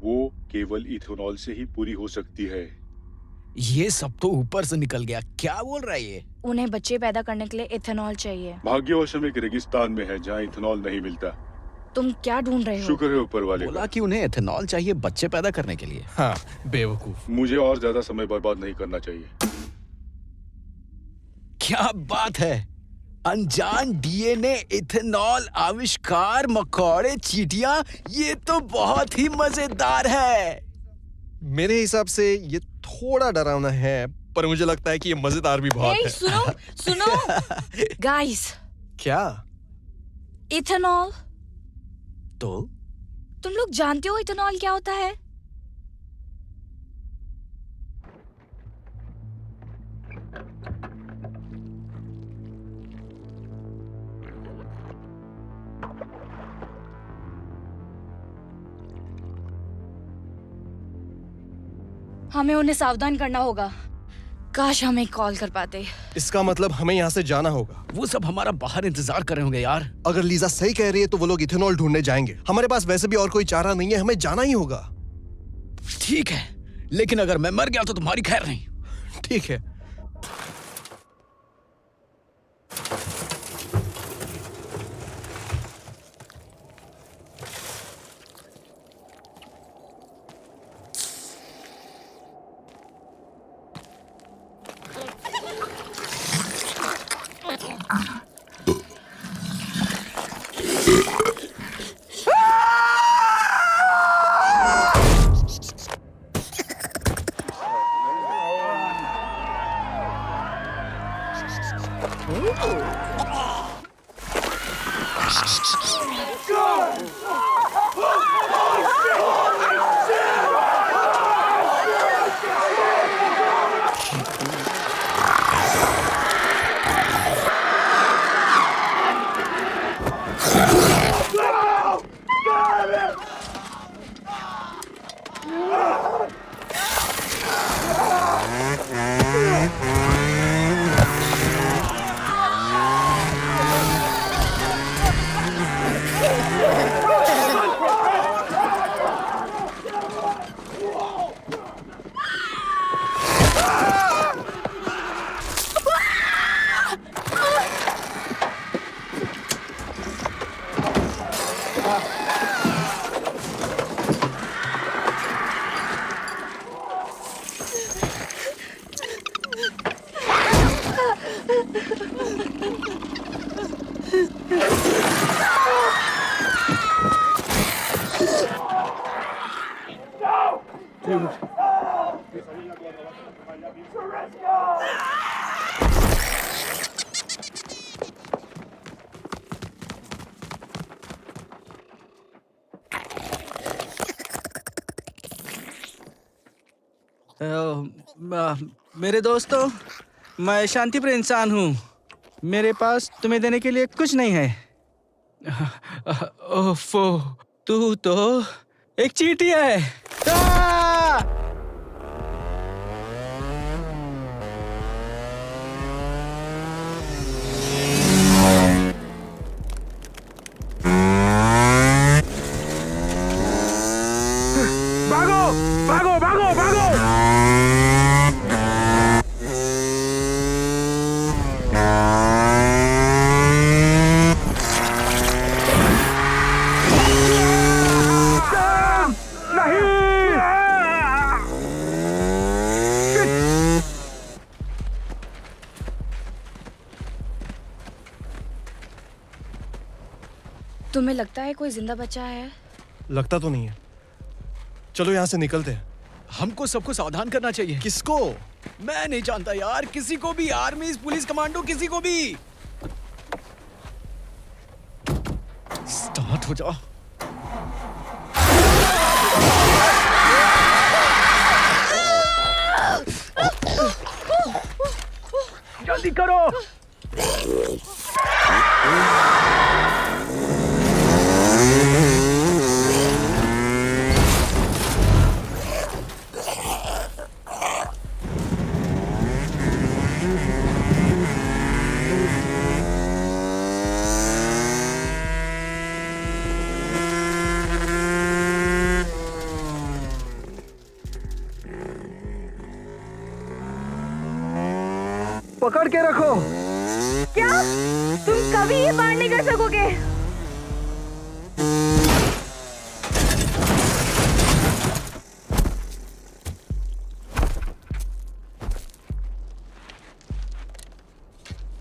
वो केवल इथेनॉल से ही पूरी हो सकती है। ये सब तो ऊपर से निकल गया। क्या बोल रहा है ये? उन्हें बच्चे पैदा करने के लिए इथेनॉल चाहिए। भाग्यवश हम एक रेगिस्तान में है जहाँ इथेनॉल नहीं मिलता। तुम क्या ढूंढ रहे हो? शुक्र है ऊपर वाले बोला कि उन्हें इथेनॉल चाहिए बच्चे पैदा करने के लिए। हाँ, बेवकूफ। मुझे और ज्यादा समय बर्बाद नहीं करना चाहिए। क्या बात है! अनजान डीएनए, इथेनॉल आविष्कार, मकौड़े, चींटियां, ये तो बहुत ही मजेदार है। मेरे हिसाब से ये थोड़ा डरावना है, पर मुझे लगता है कि ये मजेदार भी बहुत है। सुनो सुनो गाइस। क्या? इथेनॉल। तो तुम लोग जानते हो इथेनॉल क्या होता है? हमें उन्हें सावधान करना होगा। काश हम एक कॉल कर पाते। इसका मतलब हमें यहाँ से जाना होगा। वो सब हमारा बाहर इंतजार कर रहे होंगे यार। अगर लीजा सही कह रही है तो वो लोग इथेनॉल ढूंढने जाएंगे। हमारे पास वैसे भी और कोई चारा नहीं है, हमें जाना ही होगा। ठीक है, लेकिन अगर मैं मर गया तो तुम्हारी खैर नहीं। ठीक है। मेरे दोस्तों, मैं शांतिप्रिय इंसान हूँ। मेरे पास तुम्हें देने के लिए कुछ नहीं है। ओफो, तू तो एक चींटी है। भागो भागो भागो भागो। तुम्हें लगता है कोई जिंदा बचा है? लगता तो नहीं है। चलो यहाँ से निकलते हैं। हमको सबको सावधान करना चाहिए। किसको? मैं नहीं जानता यार, किसी को भी, आर्मी, पुलिस, कमांडो, किसी को भी। स्टार्ट हो जाओ। जल्दी करो। पकड़ के रखो। क्या तुम कभी ये पार नहीं कर सकोगे?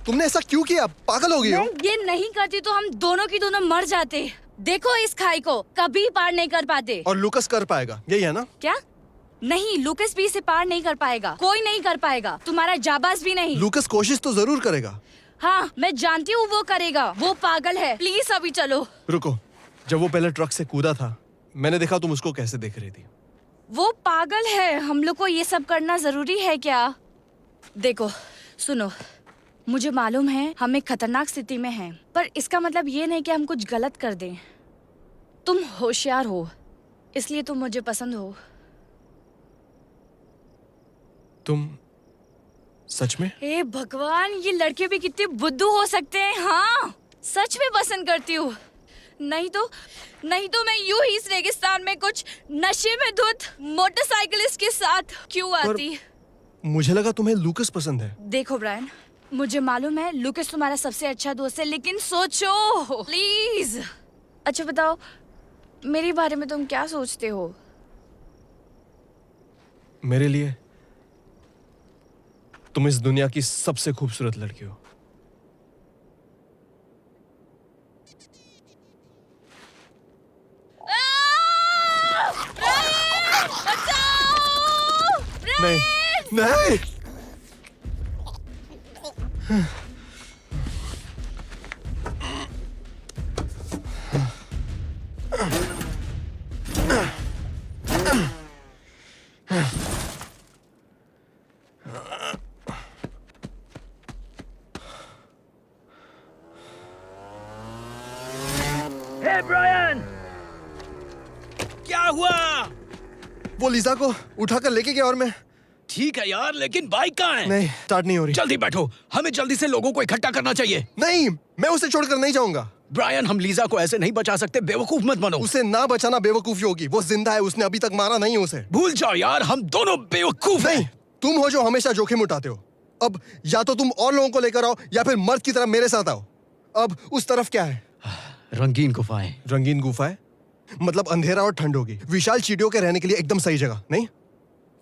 तुमने ऐसा क्यों किया? पागल हो गई हो? मैं ये नहीं करती तो हम दोनों की दोनों मर जाते। देखो इस खाई को, कभी पार नहीं कर पाते। और लूकस कर पाएगा, यही है ना? क्या? नहीं, लूकस भी इसे पार नहीं कर पाएगा। कोई नहीं कर पाएगा, तुम्हारा जाबाज भी नहीं। लूकस कोशिश तो जरूर करेगा। हाँ, मैं जानती हूँ वो करेगा। वो पागल है। प्लीज अभी चलो। रुको, जब वो पहले ट्रक से कूदा था, मैंने देखा तुम उसको कैसे देख रही थी। वो पागल है। हम लोग को ये सब करना जरूरी है क्या? देखो, सुनो, मुझे मालूम है हम एक खतरनाक स्थिति में हैं, पर इसका मतलब ये नहीं कि हम कुछ गलत कर दें। तुम होशियार हो, इसलिए तुम मुझे पसंद हो। तुम सच में? हे भगवान, ये लड़के भी कितने बुद्धू हो सकते हैं। हाँ, सच में पसंद करती हूँ। नहीं तो मैं यूं ही इस रेगिस्तान में कुछ नशे में धुत मोटरसाइकिलिस्ट के साथ क्यों आती? मुझे लगा तुम्हें लूकस पसंद है। देखो ब्रायन, मुझे मालूम है लूकस तुम्हारा सबसे अच्छा दोस्त है, लेकिन सोचो प्लीज। अच्छा बताओ, मेरे बारे में तुम क्या सोचते हो? मेरे लिए तुम इस दुनिया की सबसे खूबसूरत लड़की हो। नहीं, नहीं। हे ब्रायन, क्या हुआ? वो लीजा को उठाकर लेके गया और मैं। ठीक है यार, लेकिन बाइक कहाँ है? नहीं, स्टार्ट नहीं हो रही। जल्दी बैठो, हमें जल्दी से लोगों को इकट्ठा करना चाहिए। नहीं, मैं उसे छोड़कर नहीं जाऊंगा। ब्रायन, हम लीजा को ऐसे नहीं बचा सकते, बेवकूफ मत बनो। उसे ना बचाना बेवकूफी होगी। वो जिंदा है, उसने अभी तक मारा नहीं उसे। भूल जाओ यार, हम दोनों बेवकूफ नहीं, तुम हो जो हमेशा जोखिम उठाते हो। अब या तो तुम और लोगों को लेकर आओ या फिर मर्द की तरह मेरे साथ आओ। अब उस तरफ क्या है? रंगीन गुफाएं। रंगीन गुफाएं? मतलब अंधेरा और ठंड होगी। विशाल चींटियों के रहने के लिए एकदम सही जगह, नहीं?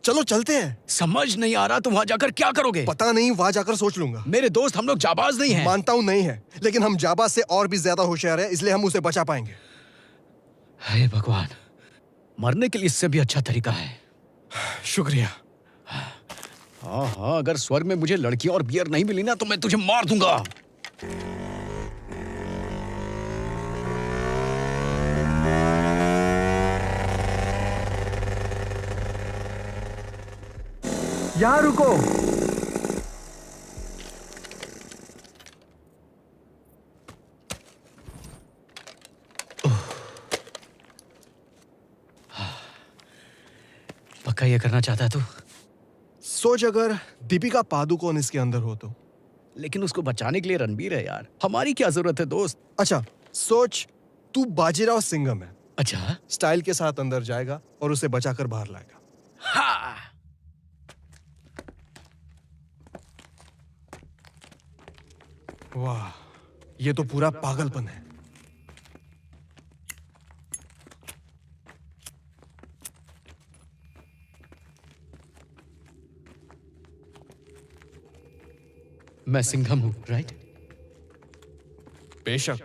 चलो चलते हैं। समझ नहीं आ रहा तुम वहां जाकर क्या करोगे? पता नहीं, वहां जाकर सोच लूंगा। मेरे दोस्त, हम लोग जाबाज नहीं हैं। मानता हूं नहीं है, लेकिन हम जाबाज से और भी ज्यादा होशियार हैं, इसलिए हम उसे बचा पाएंगे। हे भगवान, मरने के लिए इससे भी अच्छा तरीका है। शुक्रिया। हाँ, अगर स्वर्ग में मुझे लड़की और बियर नहीं मिली ना तो मैं तुझे मार दूंगा। यहाँ रुको। पक्का ये करना चाहता है तू? सोच अगर दीपिका पादुकोण इसके अंदर हो तो। लेकिन उसको बचाने के लिए रणबीर है यार, हमारी क्या जरूरत है दोस्त? अच्छा सोच तू बाजीराव सिंघम है। अच्छा, स्टाइल के साथ अंदर जाएगा और उसे बचाकर बाहर लाएगा। हाँ। वाह, ये तो पूरा पागलपन है। मैं सिंघम हूं, राइट? बेशक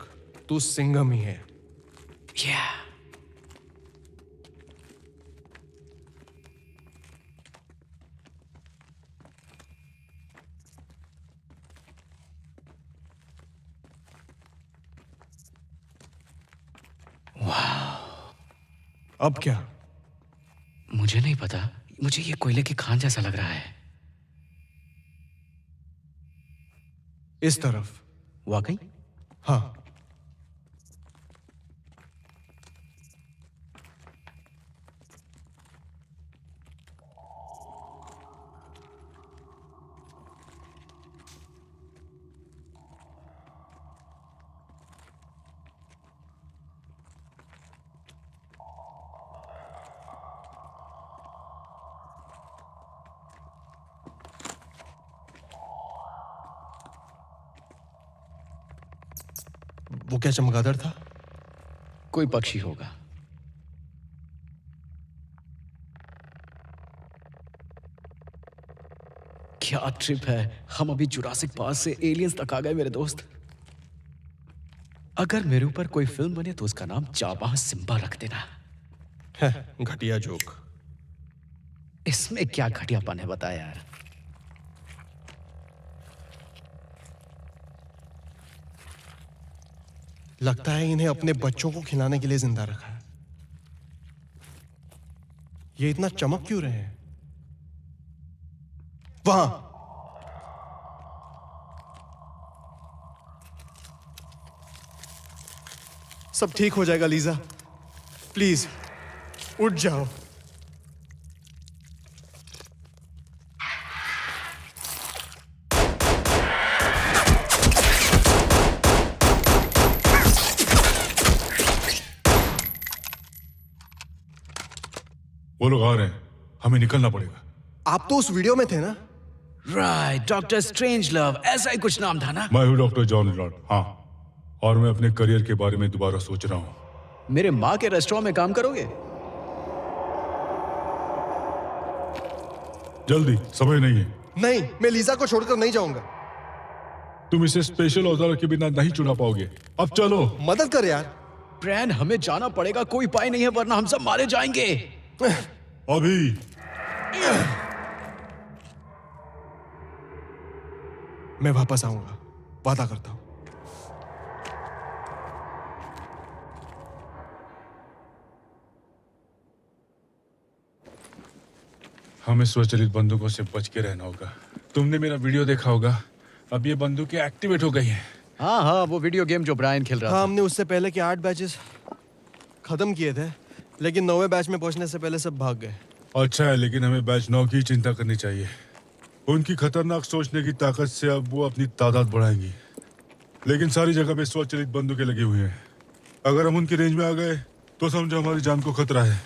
तू सिंघम ही है। अब क्या? मुझे नहीं पता, मुझे ये कोयले की खान जैसा लग रहा है। इस तरफ। वाकई? हाँ। वो क्या चमगादड़ था? कोई पक्षी होगा। क्या ट्रिप है, हम अभी जुरासिक पार्क से एलियंस तक आ गए मेरे दोस्त। अगर मेरे ऊपर कोई फिल्म बने तो उसका नाम जाबाज सिम्बा रख देना। घटिया जोक। इसमें क्या घटियापन है बता यार। लगता है इन्हें अपने बच्चों को खिलाने के लिए जिंदा रखा है। ये इतना चमक क्यों रहे हैं? वहां सब ठीक हो जाएगा लीजा, प्लीज उठ जाओ। वो लोग आ रहे हैं, हमें निकलना पड़ेगा। आप तो उस वीडियो में थे ना? राइट, डॉक्टर स्ट्रेंज लव, ऐसा ही कुछ नाम था ना? मैं हूँ डॉक्टर जॉन लॉर्ड। हाँ, और मैं अपने करियर के बारे में दोबारा सोच रहा हूँ। मेरे माँ के रेस्टोरेंट में काम करोगे? जल्दी, समय नहीं है। नहीं, मैं लीजा को छोड़कर नहीं जाऊंगा। तुम इसे स्पेशल औजार के बिना नहीं चुरा पाओगे। अब चलो। मदद कर यार। ब्रैन, हमें जाना पड़ेगा, कोई उपाय नहीं है वरना हम सब मारे जाएंगे। अभी मैं वापस आऊंगा, वादा करता हूं। हमें स्वचालित बंदूकों से बच के रहना होगा। तुमने मेरा वीडियो देखा होगा, अब ये बंदूकें एक्टिवेट हो गई हैं। हाँ हाँ, वो वीडियो गेम जो ब्रायन खेल रहा था। हमने उससे पहले के 8 बैचेस खत्म किए थे, लेकिन 9वें बैच में पहुंचने से पहले सब भाग गए। अच्छा है, लेकिन हमें बैच 9 की चिंता करनी चाहिए। उनकी खतरनाक सोचने की ताकत से अब वो अपनी तादाद बढ़ाएंगी, लेकिन सारी जगह पे स्वचालित बंदूकें लगी हुई हैं। अगर हम उनकी रेंज में आ गए तो समझो हमारी जान को खतरा है।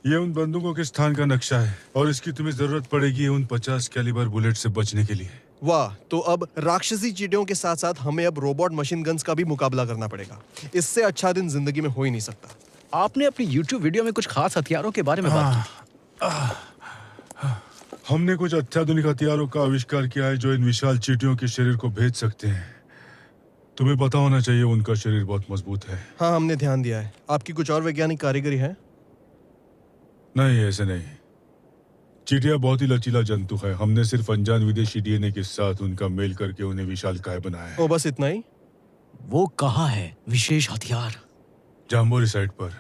ये उन बंदूकों के स्थान का नक्शा है और इसकी तुम्हें जरूरत पड़ेगी उन 50 कैलिबर बुलेट से बचने के लिए। वाह, तो अब राक्षसी चींटियों के साथ साथ हमें अब रोबोट मशीन गन्स का भी मुकाबला करना पड़ेगा। इससे अच्छा दिन जिंदगी में हो ही नहीं सकता। आपने अपनी YouTube वीडियो में कुछ खास हथियारों के बारे में बात की। हमने कुछ अत्याधुनिक हथियारों का आविष्कार किया है जो इन विशाल चींटियों के शरीर को भेद सकते हैं। तुम्हें पता होना चाहिए उनका शरीर बहुत मजबूत है। हाँ, हमने ध्यान दिया है। आपकी कुछ और वैज्ञानिक कारीगरी है? नहीं, ऐसे नहीं। चींटियां बहुत ही लचीला जंतु है। हमने सिर्फ अनजान विदेशी डीएनए के साथ उनका मेल करके उन्हें विशालकाय बनाया है। ओ, बस इतना ही? वो कहाँ है विशेष हथियार? जाम्बोरी साइड पर।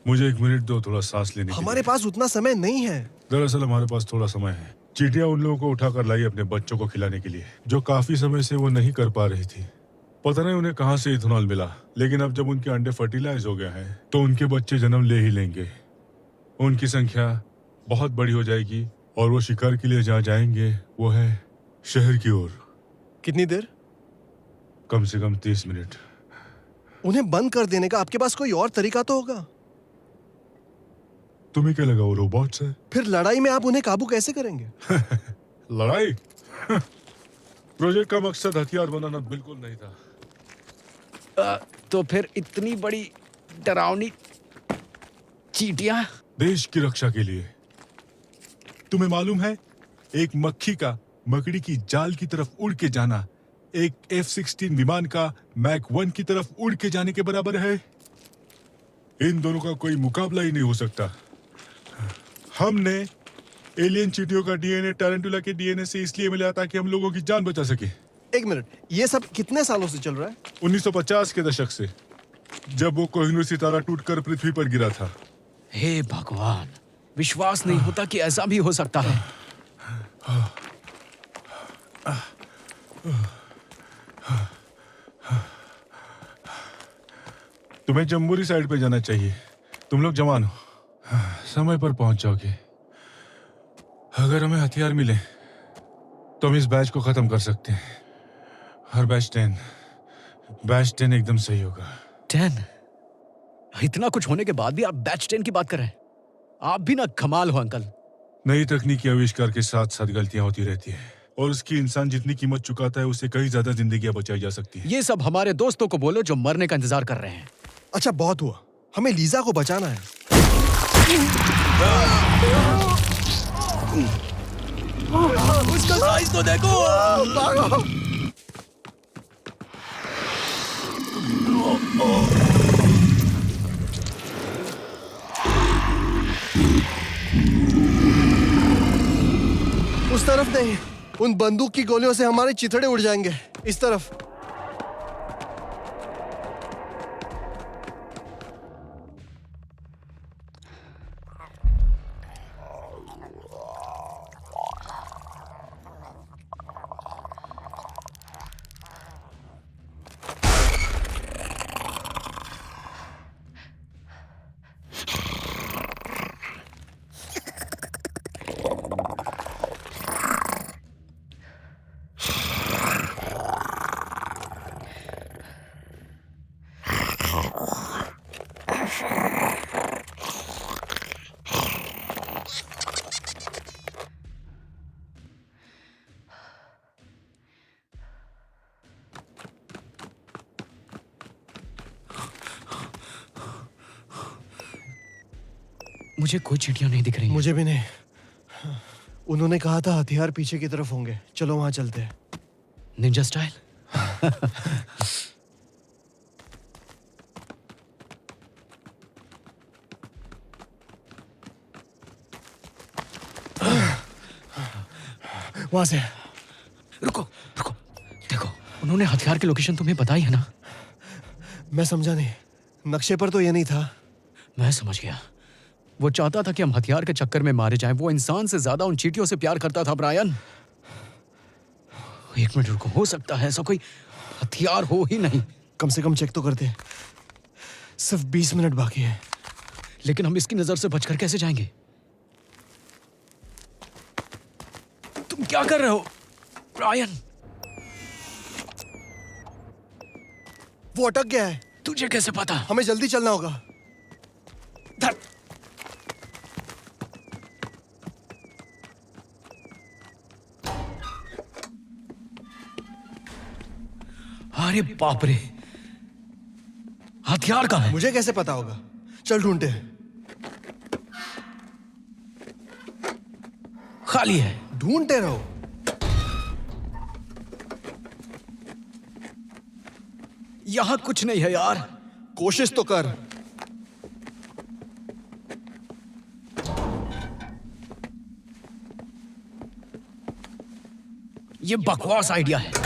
मुझे 1 मिनट दो, थोड़ा सांस लेने के लिए। हमारे पास उतना समय नहीं है। दरअसल हमारे पास थोड़ा समय है। चींटियां उन लोगों को उठाकर लाई अपने बच्चों को खिलाने के लिए, जो काफी समय से वो नहीं कर पा रही थी। पता नहीं उन्हें कहाँ से इथेनॉल मिला, लेकिन अब जब उनके अंडे फर्टिलाइज हो गए हैं तो उनके बच्चे जन्म ले ही लेंगे। उनकी संख्या बहुत बड़ी हो जाएगी और वो शिकार के लिए जहाँ जाएंगे वो है शहर की ओर। कितनी देर? कम से कम 30 मिनट। उन्हें बंद कर देने का आपके पास कोई और तरीका तो होगा। तुम्हें क्या लगा वो रोबोट्स है? फिर लड़ाई में आप उन्हें काबू कैसे करेंगे? लड़ाई? प्रोजेक्ट का मकसद हथियार बनाना बिल्कुल नहीं था। तो फिर इतनी बड़ी डरावनी चींटियां? देश की रक्षा के लिए। तुम्हें मालूम है, एक मक्खी का मकड़ी की जाल की तरफ उड़ के जाना एक F-16 विमान का मैक 1 की तरफ उड़ के जाने के बराबर है। इन दोनों का कोई मुकाबला ही नहीं हो सकता। हमने एलियन चींटियों का डीएनए टारंटुला के डीएनए से इसलिए मिला ताकि हम लोगों की जान बचा सके। एक मिनट, ये सब कितने सालों से चल रहा है? 1950 के दशक से, जब वो कोहिनूर सितारा टूटकर पृथ्वी पर गिरा था। हे भगवान, विश्वास नहीं होता कि ऐसा भी हो सकता है। तुम्हें जम्बूरी साइड पे जाना चाहिए। तुम लोग जवान हो, समय पर पहुंच जाओगे। अगर हमें हथियार मिले तो हम इस बैच को खत्म कर सकते हैं। हर बैच 10 एकदम सही होगा। 10? इतना कुछ होने के बाद भी आप बैच 10 की बात कर रहे हैं? आप भी ना कमाल हो अंकल। नई तकनीकी आविष्कार के साथ साथ गलतियां होती रहती है और उसकी इंसान जितनी कीमत चुकाता है उससे कहीं ज्यादा जिंदगियां बचाई जा सकती है। ये सब हमारे दोस्तों को बोलो जो मरने का इंतजार कर रहे हैं। अच्छा, बहुत हुआ, हमें लीजा को बचाना है। उसका साइज तो देखो। भागो। उस तरफ नहीं, उन बंदूक की गोलियों से हमारे चिथड़े उड़ जाएंगे। इस तरफ। मुझे कोई चींटियां नहीं दिख रही। मुझे भी नहीं। उन्होंने कहा था हथियार पीछे की तरफ होंगे। चलो वहां चलते हैं। Ninja style. वहां से। रुको रुको, देखो उन्होंने हथियार की लोकेशन तुम्हें बताई है ना? मैं समझा नहीं, नक्शे पर तो ये नहीं था। मैं समझ गया। वो चाहता था कि हम हथियार के चक्कर में मारे जाएं। वो इंसान से ज्यादा उन चींटियों से प्यार करता था ब्रायन। एक मिनट रुको, हो सकता है ऐसा कोई हथियार हो ही नहीं। कम से कम चेक तो करते। सिर्फ 20 मिनट बाकी है। लेकिन हम इसकी नजर से बचकर कैसे जाएंगे? तुम क्या कर रहे हो ब्रायन? वो अटक गया है। तुझे कैसे पता? हमें जल्दी चलना होगा। अरे बाप रे, हथियार कहाँ है? मुझे कैसे पता होगा? चल ढूंढते हैं। खाली है। ढूंढते रहो। यहां कुछ नहीं है यार। कोशिश तो कर। ये बकवास आइडिया है।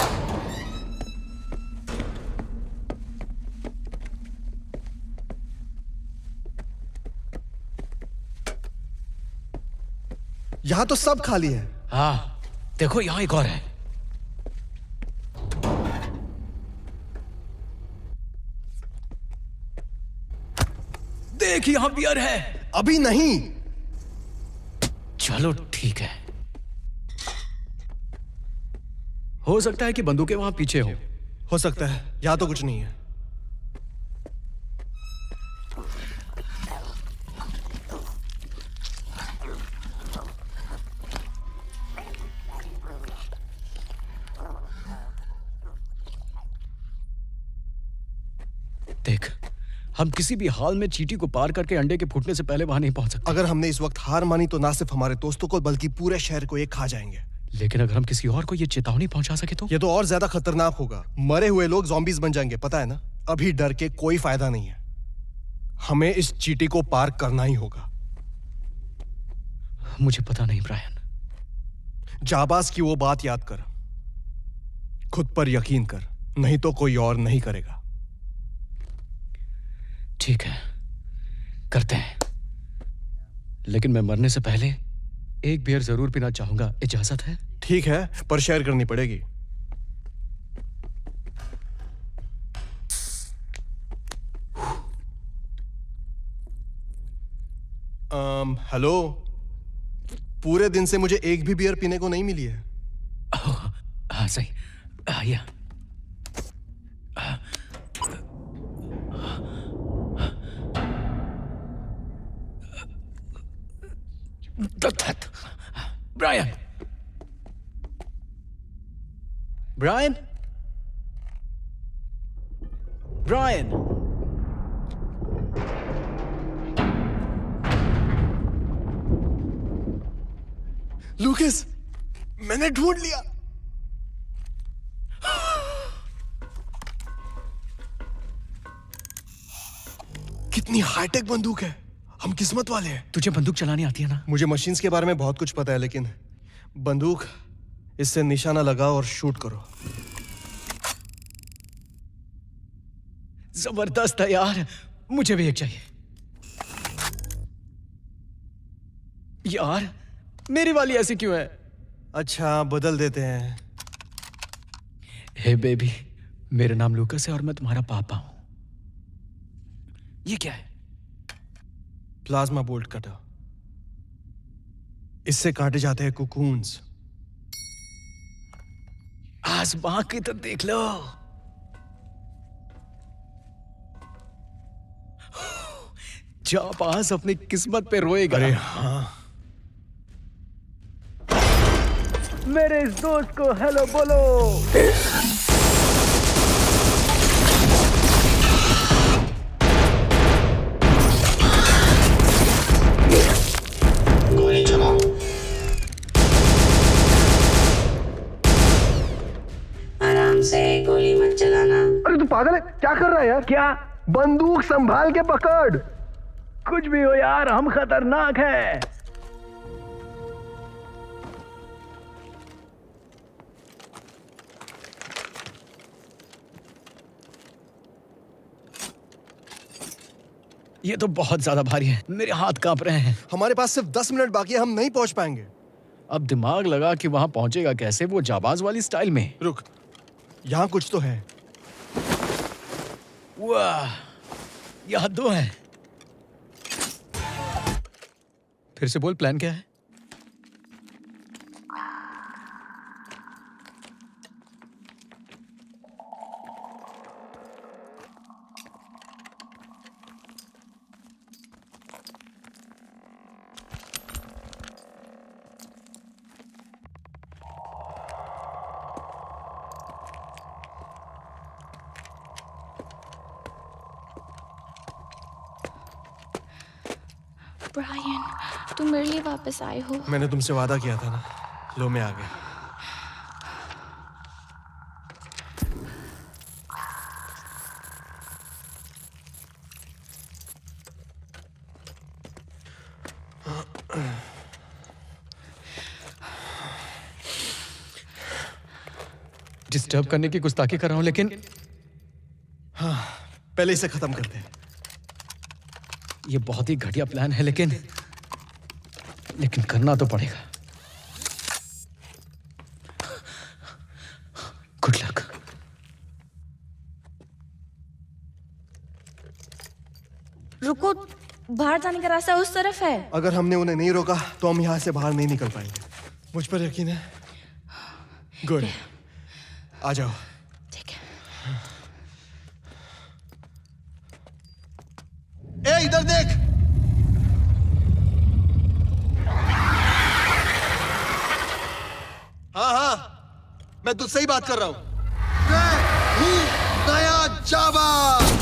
यहां तो सब खाली है। हाँ, देखो यहां एक और है। देख, यहां बियर है। अभी नहीं। चलो ठीक है। हो सकता है कि बंदूकें वहां पीछे हो सकता है, यहाँ तो कुछ नहीं है। देख, हम किसी भी हाल में चींटी को पार करके अंडे के फूटने से पहले वहां नहीं पहुंच सकते। अगर हमने इस वक्त हार मानी तो ना सिर्फ हमारे दोस्तों को बल्कि पूरे शहर को ये खा जाएंगे। लेकिन अगर हम किसी और को ये चेतावनी पहुंचा सके तो? ये तो और ज्यादा खतरनाक होगा। मरे हुए लोग ज़ॉम्बीज़ बन जाएंगे, पता है ना। अभी डर के कोई फायदा नहीं है। हमें इस चींटी को पार करना ही होगा। मुझे पता नहीं ब्रायन। जाबाज की वो बात याद कर, खुद पर यकीन कर, नहीं तो कोई और नहीं करेगा। ठीक है, करते हैं। लेकिन मैं मरने से पहले एक बियर जरूर पीना चाहूंगा, इजाजत है? ठीक है, पर शेयर करनी पड़ेगी। हेलो, पूरे दिन से मुझे एक भी बियर पीने को नहीं मिली है। हाँ सही, आइए। ब्रायन, ब्रायन, ब्रायन, लूकस, मैंने ढूंढ लिया। कितनी हाईटेक बंदूक है। हम किस्मत वाले हैं। तुझे बंदूक चलानी आती है ना? मुझे मशीन्स के बारे में बहुत कुछ पता है, लेकिन बंदूक, इससे निशाना लगाओ और शूट करो। जबरदस्त है यार, मुझे भी एक चाहिए। यार, मेरी वाली ऐसी क्यों है? अच्छा, बदल देते हैं। हे बेबी, मेरा नाम लूकस है और मैं तुम्हारा पापा हूं। ये क्या है? Plasma bolt cutter. इससे काटे जाते हैं कुकून्स। आसमां की तो देख लो। जाबाज अपनी किस्मत पे रोएगा। अरे हाँ। मेरे इस दोस्त को हेलो बोलो। गोली चलाओ। आराम से, गोली मत चलाना। अरे तू पागल है, क्या कर रहा है यार? क्या? बंदूक संभाल के पकड़। कुछ भी हो यार, हम खतरनाक हैं। ये तो बहुत ज्यादा भारी है, मेरे हाथ कांप रहे हैं। हमारे पास सिर्फ 10 मिनट बाकी है, हम नहीं पहुंच पाएंगे। अब दिमाग लगा कि वहां पहुंचेगा कैसे, वो जाबाज वाली स्टाइल में। रुक, यहाँ कुछ तो है। वाह, यहाँ दो हैं। फिर से बोल, प्लान क्या है? ब्रायन, तुम मेरे लिए वापस आए हो। मैंने तुमसे वादा किया था ना। लो, मैं आ गया। डिस्टर्ब करने की गुस्ताखी कर रहा हूं, लेकिन हाँ, पहले इसे खत्म करते हैं। ये बहुत ही घटिया प्लान है, लेकिन करना तो पड़ेगा। Good luck. रुको, बाहर जाने का रास्ता उस तरफ है। अगर हमने उन्हें नहीं रोका तो हम यहाँ से बाहर नहीं निकल पाएंगे। मुझ पर यकीन है? गुड, आ जाओ। ठीक है। ए, इधर देख। हाँ हाँ, मैं तुझसे ही बात कर रहा हूँ। मैं हूँ नया जाबाज।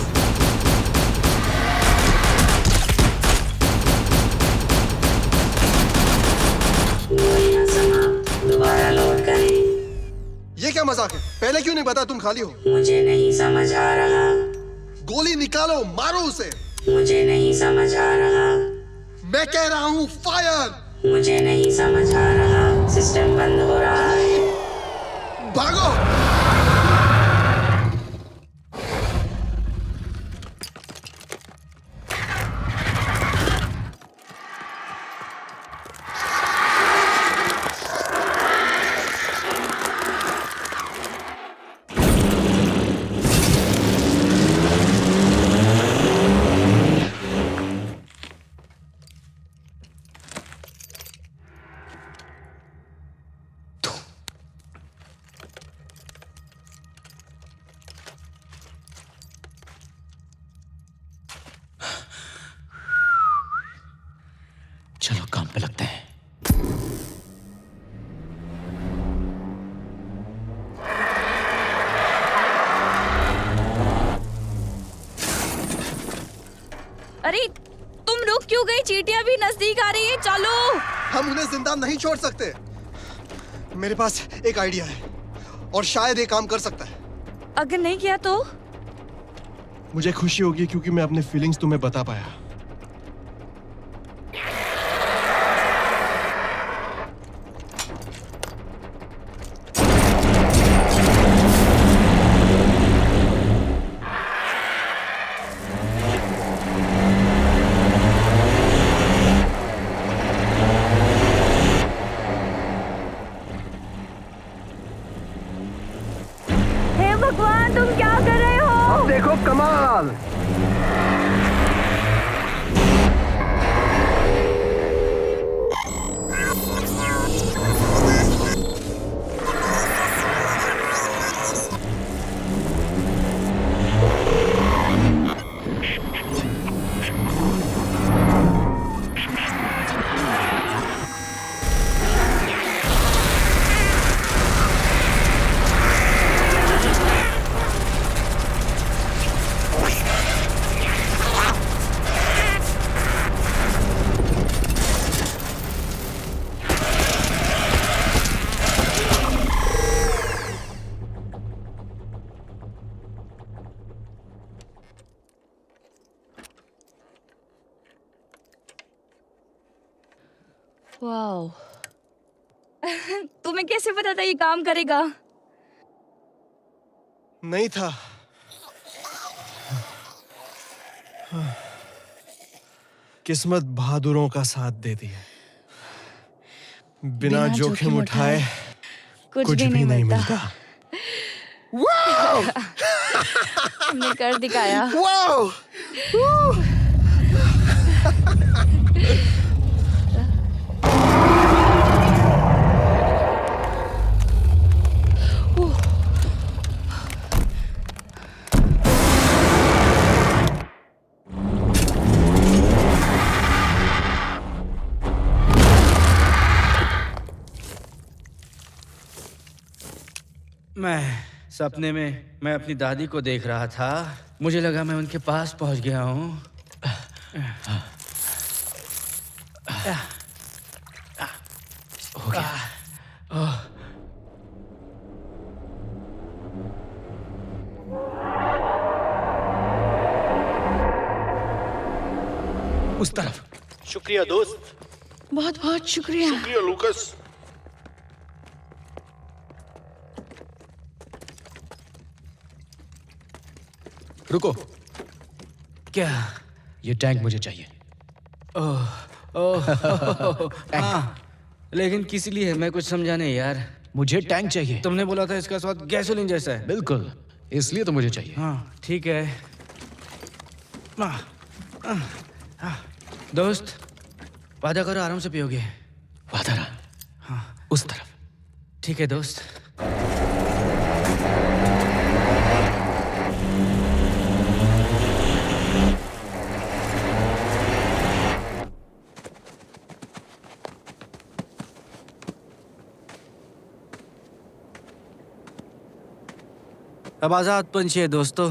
दोबारा लोड करें। ये क्या मजाक है? पहले क्यों नहीं बताया तुम खाली हो? मुझे नहीं समझ आ रहा। गोली निकालो, मारो उसे। मुझे नहीं समझ आ रहा। मैं कह रहा हूँ फायर। मुझे नहीं समझ आ रहा। सिस्टम बंद हो रहा है। भागो। चलो काम पे लगते हैं। अरे तुम रुक क्यों गई? चींटियां भी नजदीक आ रही है, चलो। हम उन्हें जिंदा नहीं छोड़ सकते। मेरे पास एक आइडिया है और शायद ये काम कर सकता है। अगर नहीं किया तो? मुझे खुशी होगी क्योंकि मैं अपने फीलिंग्स तुम्हें बता पाया। हे भगवान, तुम क्या कर रहे हो? अब देखो कमाल। वाओ। तुम्हें कैसे पता था ये काम करेगा? नहीं था। किस्मत बहादुरों का साथ देती है। बिना जोखिम उठाए कुछ भी नहीं मिलता। तुमने कर दिखाया। वाओ! सपने में मैं अपनी दादी को देख रहा था। मुझे लगा मैं उनके पास पहुंच गया हूँ। हो गया। उस तरफ। शुक्रिया दोस्त। बहुत बहुत शुक्रिया। शुक्रिया लूकस। रुको। क्या? ये टैंक मुझे चाहिए। ओह ओह हाँ, लेकिन किस लिए? मैं कुछ समझा नहीं यार। मुझे टैंक चाहिए। तुमने बोला था इसका स्वाद गैसोलीन जैसा है। बिल्कुल, इसलिए तो मुझे चाहिए। हाँ ठीक है। दोस्त वादा करो आराम से पियोगे। वादा रहा। हाँ उस तरफ। ठीक है दोस्त। अब आजाद पंछी है दोस्तों।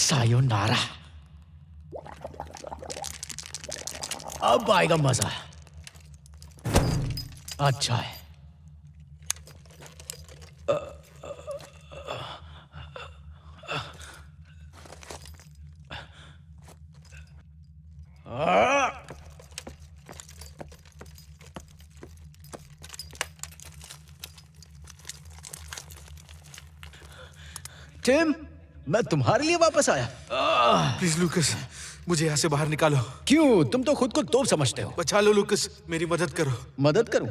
सायोनारा। अब आएगा मजा। अच्छा है। टिम, मैं तुम्हारे लिए वापस आया। प्लीज लूकस, मुझे यहाँ से बाहर निकालो। क्यों? तुम तो खुद को तोप समझते हो। बचा लो लूकस, मेरी मदद करो। मदद करूं?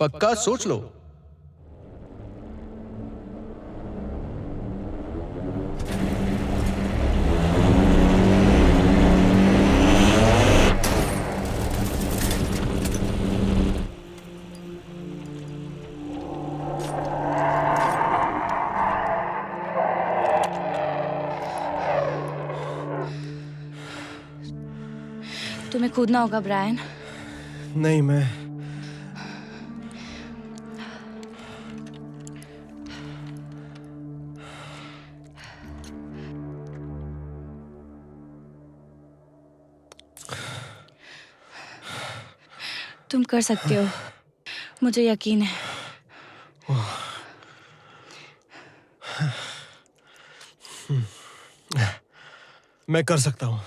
पक्का सोच लो। तुम्हें कूदना होगा ब्रायन। नहीं, मैं तुम कर सकते हो, मुझे यकीन है। मैं कर सकता हूँ।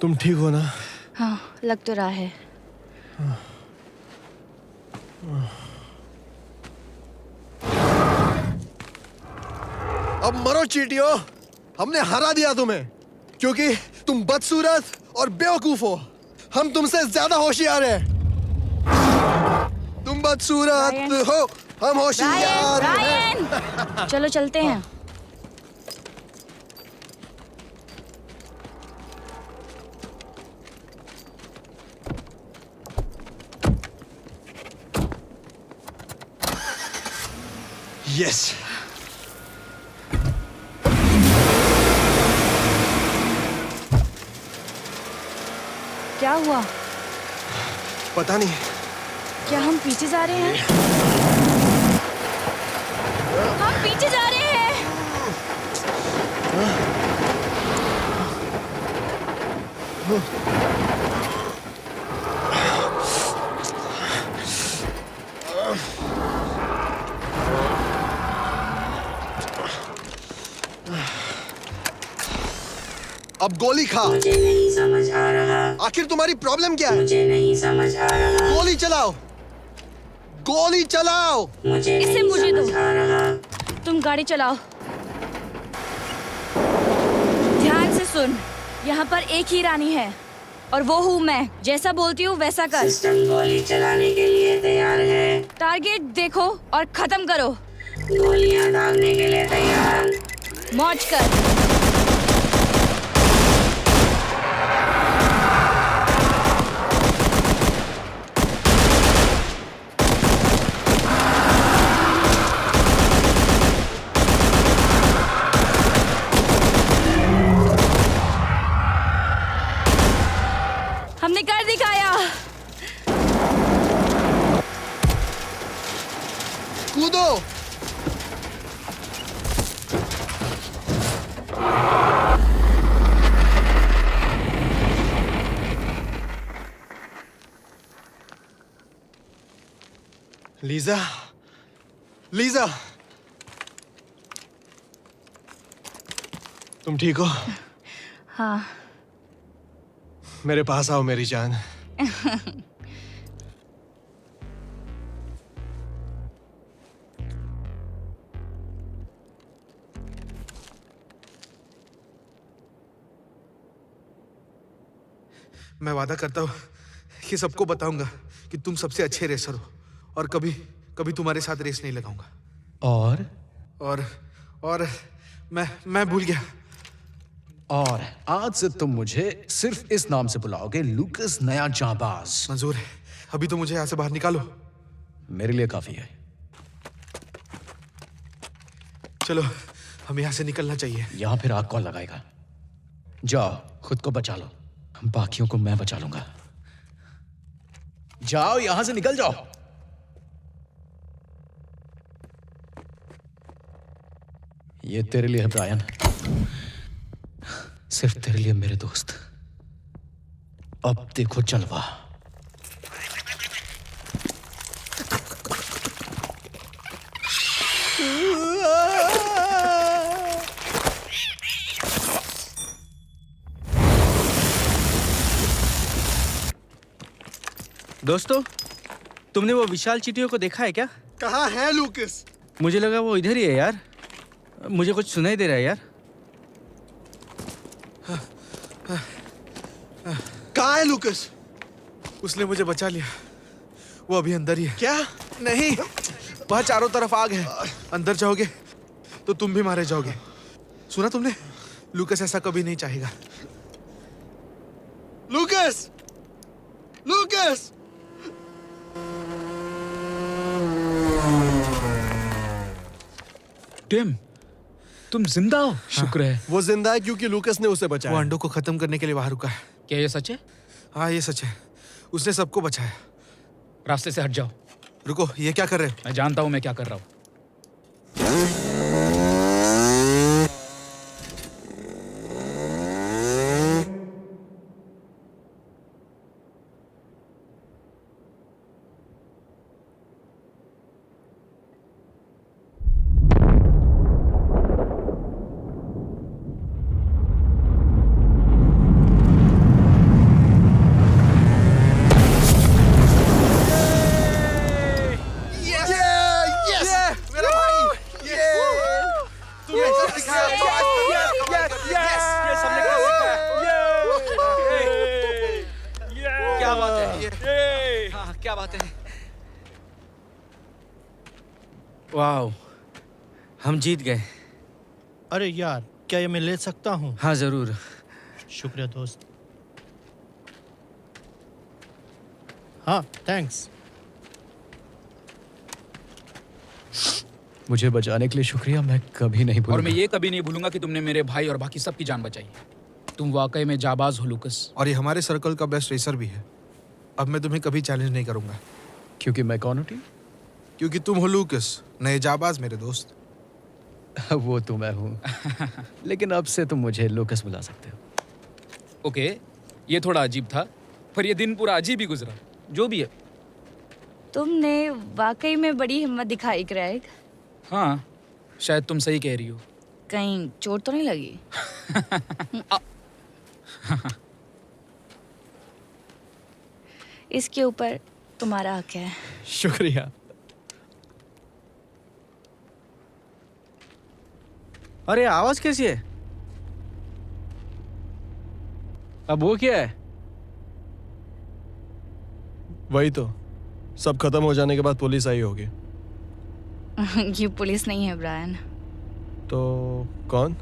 तुम ठीक हो ना? हाँ, लग तो रहा है। अब मरो चीटियो, हमने हरा दिया तुम्हें क्योंकि तुम बदसूरत और बेवकूफ हो। हम तुमसे ज्यादा होशियार हैं। तुम बदसूरत हो, हम होशियार हैं। चलो चलते हैं। यस। क्या हुआ? पता नहीं। क्या हम पीछे जा रहे हैं? हम पीछे जा रहे हैं। अब गोली खा। मुझे नहीं समझ आ रहा। आखिर तुम्हारी प्रॉब्लम क्या है? मुझे नहीं समझ आ रहा। गोली चलाओ, गोली चलाओ। मुझे इसे नहीं मुझे दो। समझ आ रहा। तुम गाड़ी चलाओ। ध्यान से सुन, यहाँ पर एक ही रानी है और वो हूँ मैं। जैसा बोलती हूँ वैसा कर। सिस्टम गोली चलाने के लिए तैयार है। टारगेट देखो और खत्म करो। गोलियां दागने के लिए तैयार। मौज कर। हमने कर दिखाया। कूदो। लीजा, लीजा, तुम ठीक हो? हाँ। मेरे पास आओ मेरी जान। मैं वादा करता हूँ कि सबको बताऊंगा कि तुम सबसे अच्छे रेसर हो और कभी कभी तुम्हारे साथ रेस नहीं लगाऊंगा। और मैं भूल गया। और आज से तुम मुझे सिर्फ इस नाम से बुलाओगे, लूकस नया जांबाज। मंजूर है। अभी तो मुझे यहाँ से बाहर निकालो। मेरे लिए काफी है। चलो हमें यहाँ से निकलना चाहिए। यहाँ फिर आग कौन लगाएगा? जाओ खुद को बचा लो, बाकियों को मैं बचा लूंगा। जाओ यहां से निकल जाओ। ये तेरे लिए है ब्रायन, सिर्फ तेरे लिए मेरे दोस्त। अब देखो जलवा। दोस्तों, तुमने वो विशाल चींटियों को देखा है क्या? कहाँ है लूकस? मुझे लगा वो इधर ही है यार। मुझे कुछ सुनाई दे रहा है यार। कहाँ है लूकस? उसने मुझे बचा लिया। वो अभी अंदर ही है। क्या? नहीं, वहाँ चारों तरफ आग है। अंदर जाओगे तो तुम भी मारे जाओगे। सुना तुमने? लूकस ऐसा कभी नहीं चाहेगा। लूकस! लूकस! टिम, तुम जिंदा हो? शुक्र है। वो जिंदा है क्योंकि लूकस ने उसे बचाया। वो अंडों को खत्म करने के लिए बाहर रुका है। क्या ये सच है? हाँ ये सच है। उसने सबको बचाया। रास्ते से हट जाओ। रुको, ये क्या कर रहे हो? मैं जानता हूं मैं क्या कर रहा हूं। वाह, हम जीत गए। अरे यार, क्या ये मैं ले सकता हूँ? हाँ जरूर। शुक्रिया दोस्त। हाँ थैंक्स। मुझे बचाने के लिए शुक्रिया, मैं कभी नहीं भूलूंगा। और मैं ये कभी नहीं भूलूंगा कि तुमने मेरे भाई और बाकी सबकी जान बचाई। तुम वाकई में जाबाज हो लूकस। और ये हमारे सर्कल का बेस्ट रेसर भी है। अब मैं तुम्हें कभी चैलेंज नहीं करूंगा। क्योंकि मैं कौन हूँ टीम? क्योंकि तुम हो लूकस, नए जाबाज मेरे दोस्त। वो तो मैं हूँ। लेकिन अब से तुम मुझे लूकस बुला सकते हो। ओके, ये थोड़ा अजीब था, पर ये दिन पूरा अजीब ही गुजरा। जो भी है। तुमने वाकई में बड़ी हिम्मत दिखाई क्रेग। हाँ, शायद तुम सही कह रही हो। कहीं चोट तो नहीं लगी? इसके ऊपर तुम्हारा हक है। शुक्रिया। अरे आवाज कैसी है? अब वो क्या है? वही तो, सब खत्म हो जाने के बाद पुलिस आई होगी। ये पुलिस नहीं है ब्रायन। तो कौन?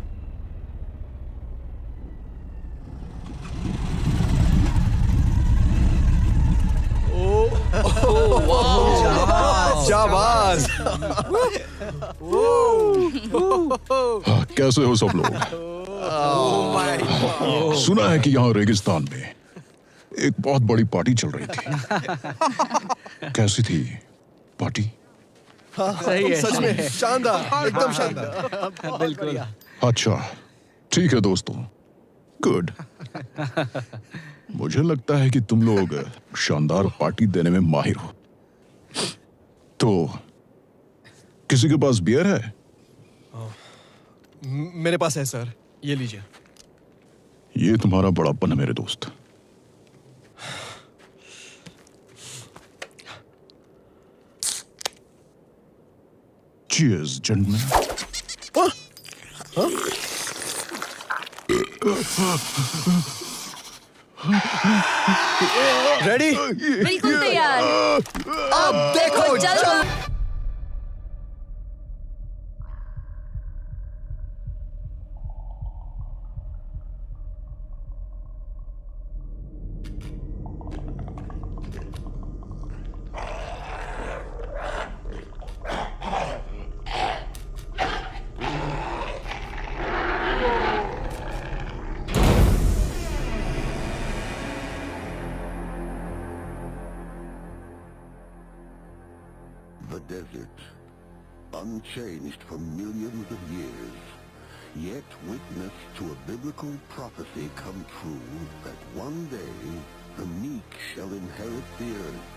शाबाश। कैसे हो सब लोग? सुना है कि यहाँ रेगिस्तान में एक बहुत बड़ी पार्टी चल रही थी। कैसी थी पार्टी? सही है, सच में शानदार, एकदम शानदार। बिल्कुल। अच्छा, ठीक है दोस्तों, गुड। मुझे लगता है कि तुम लोग शानदार पार्टी देने में माहिर हो। तो किसी के पास बियर है? मेरे पास है सर, ये लीजिए। ये तुम्हारा बड़ापन है मेरे दोस्त। Cheers, gentlemen. रेडी? बिल्कुल तैयार। अब देखो चलो। The desert, unchanged for millions of years, yet witness to a biblical prophecy come true that one day the meek shall inherit the earth.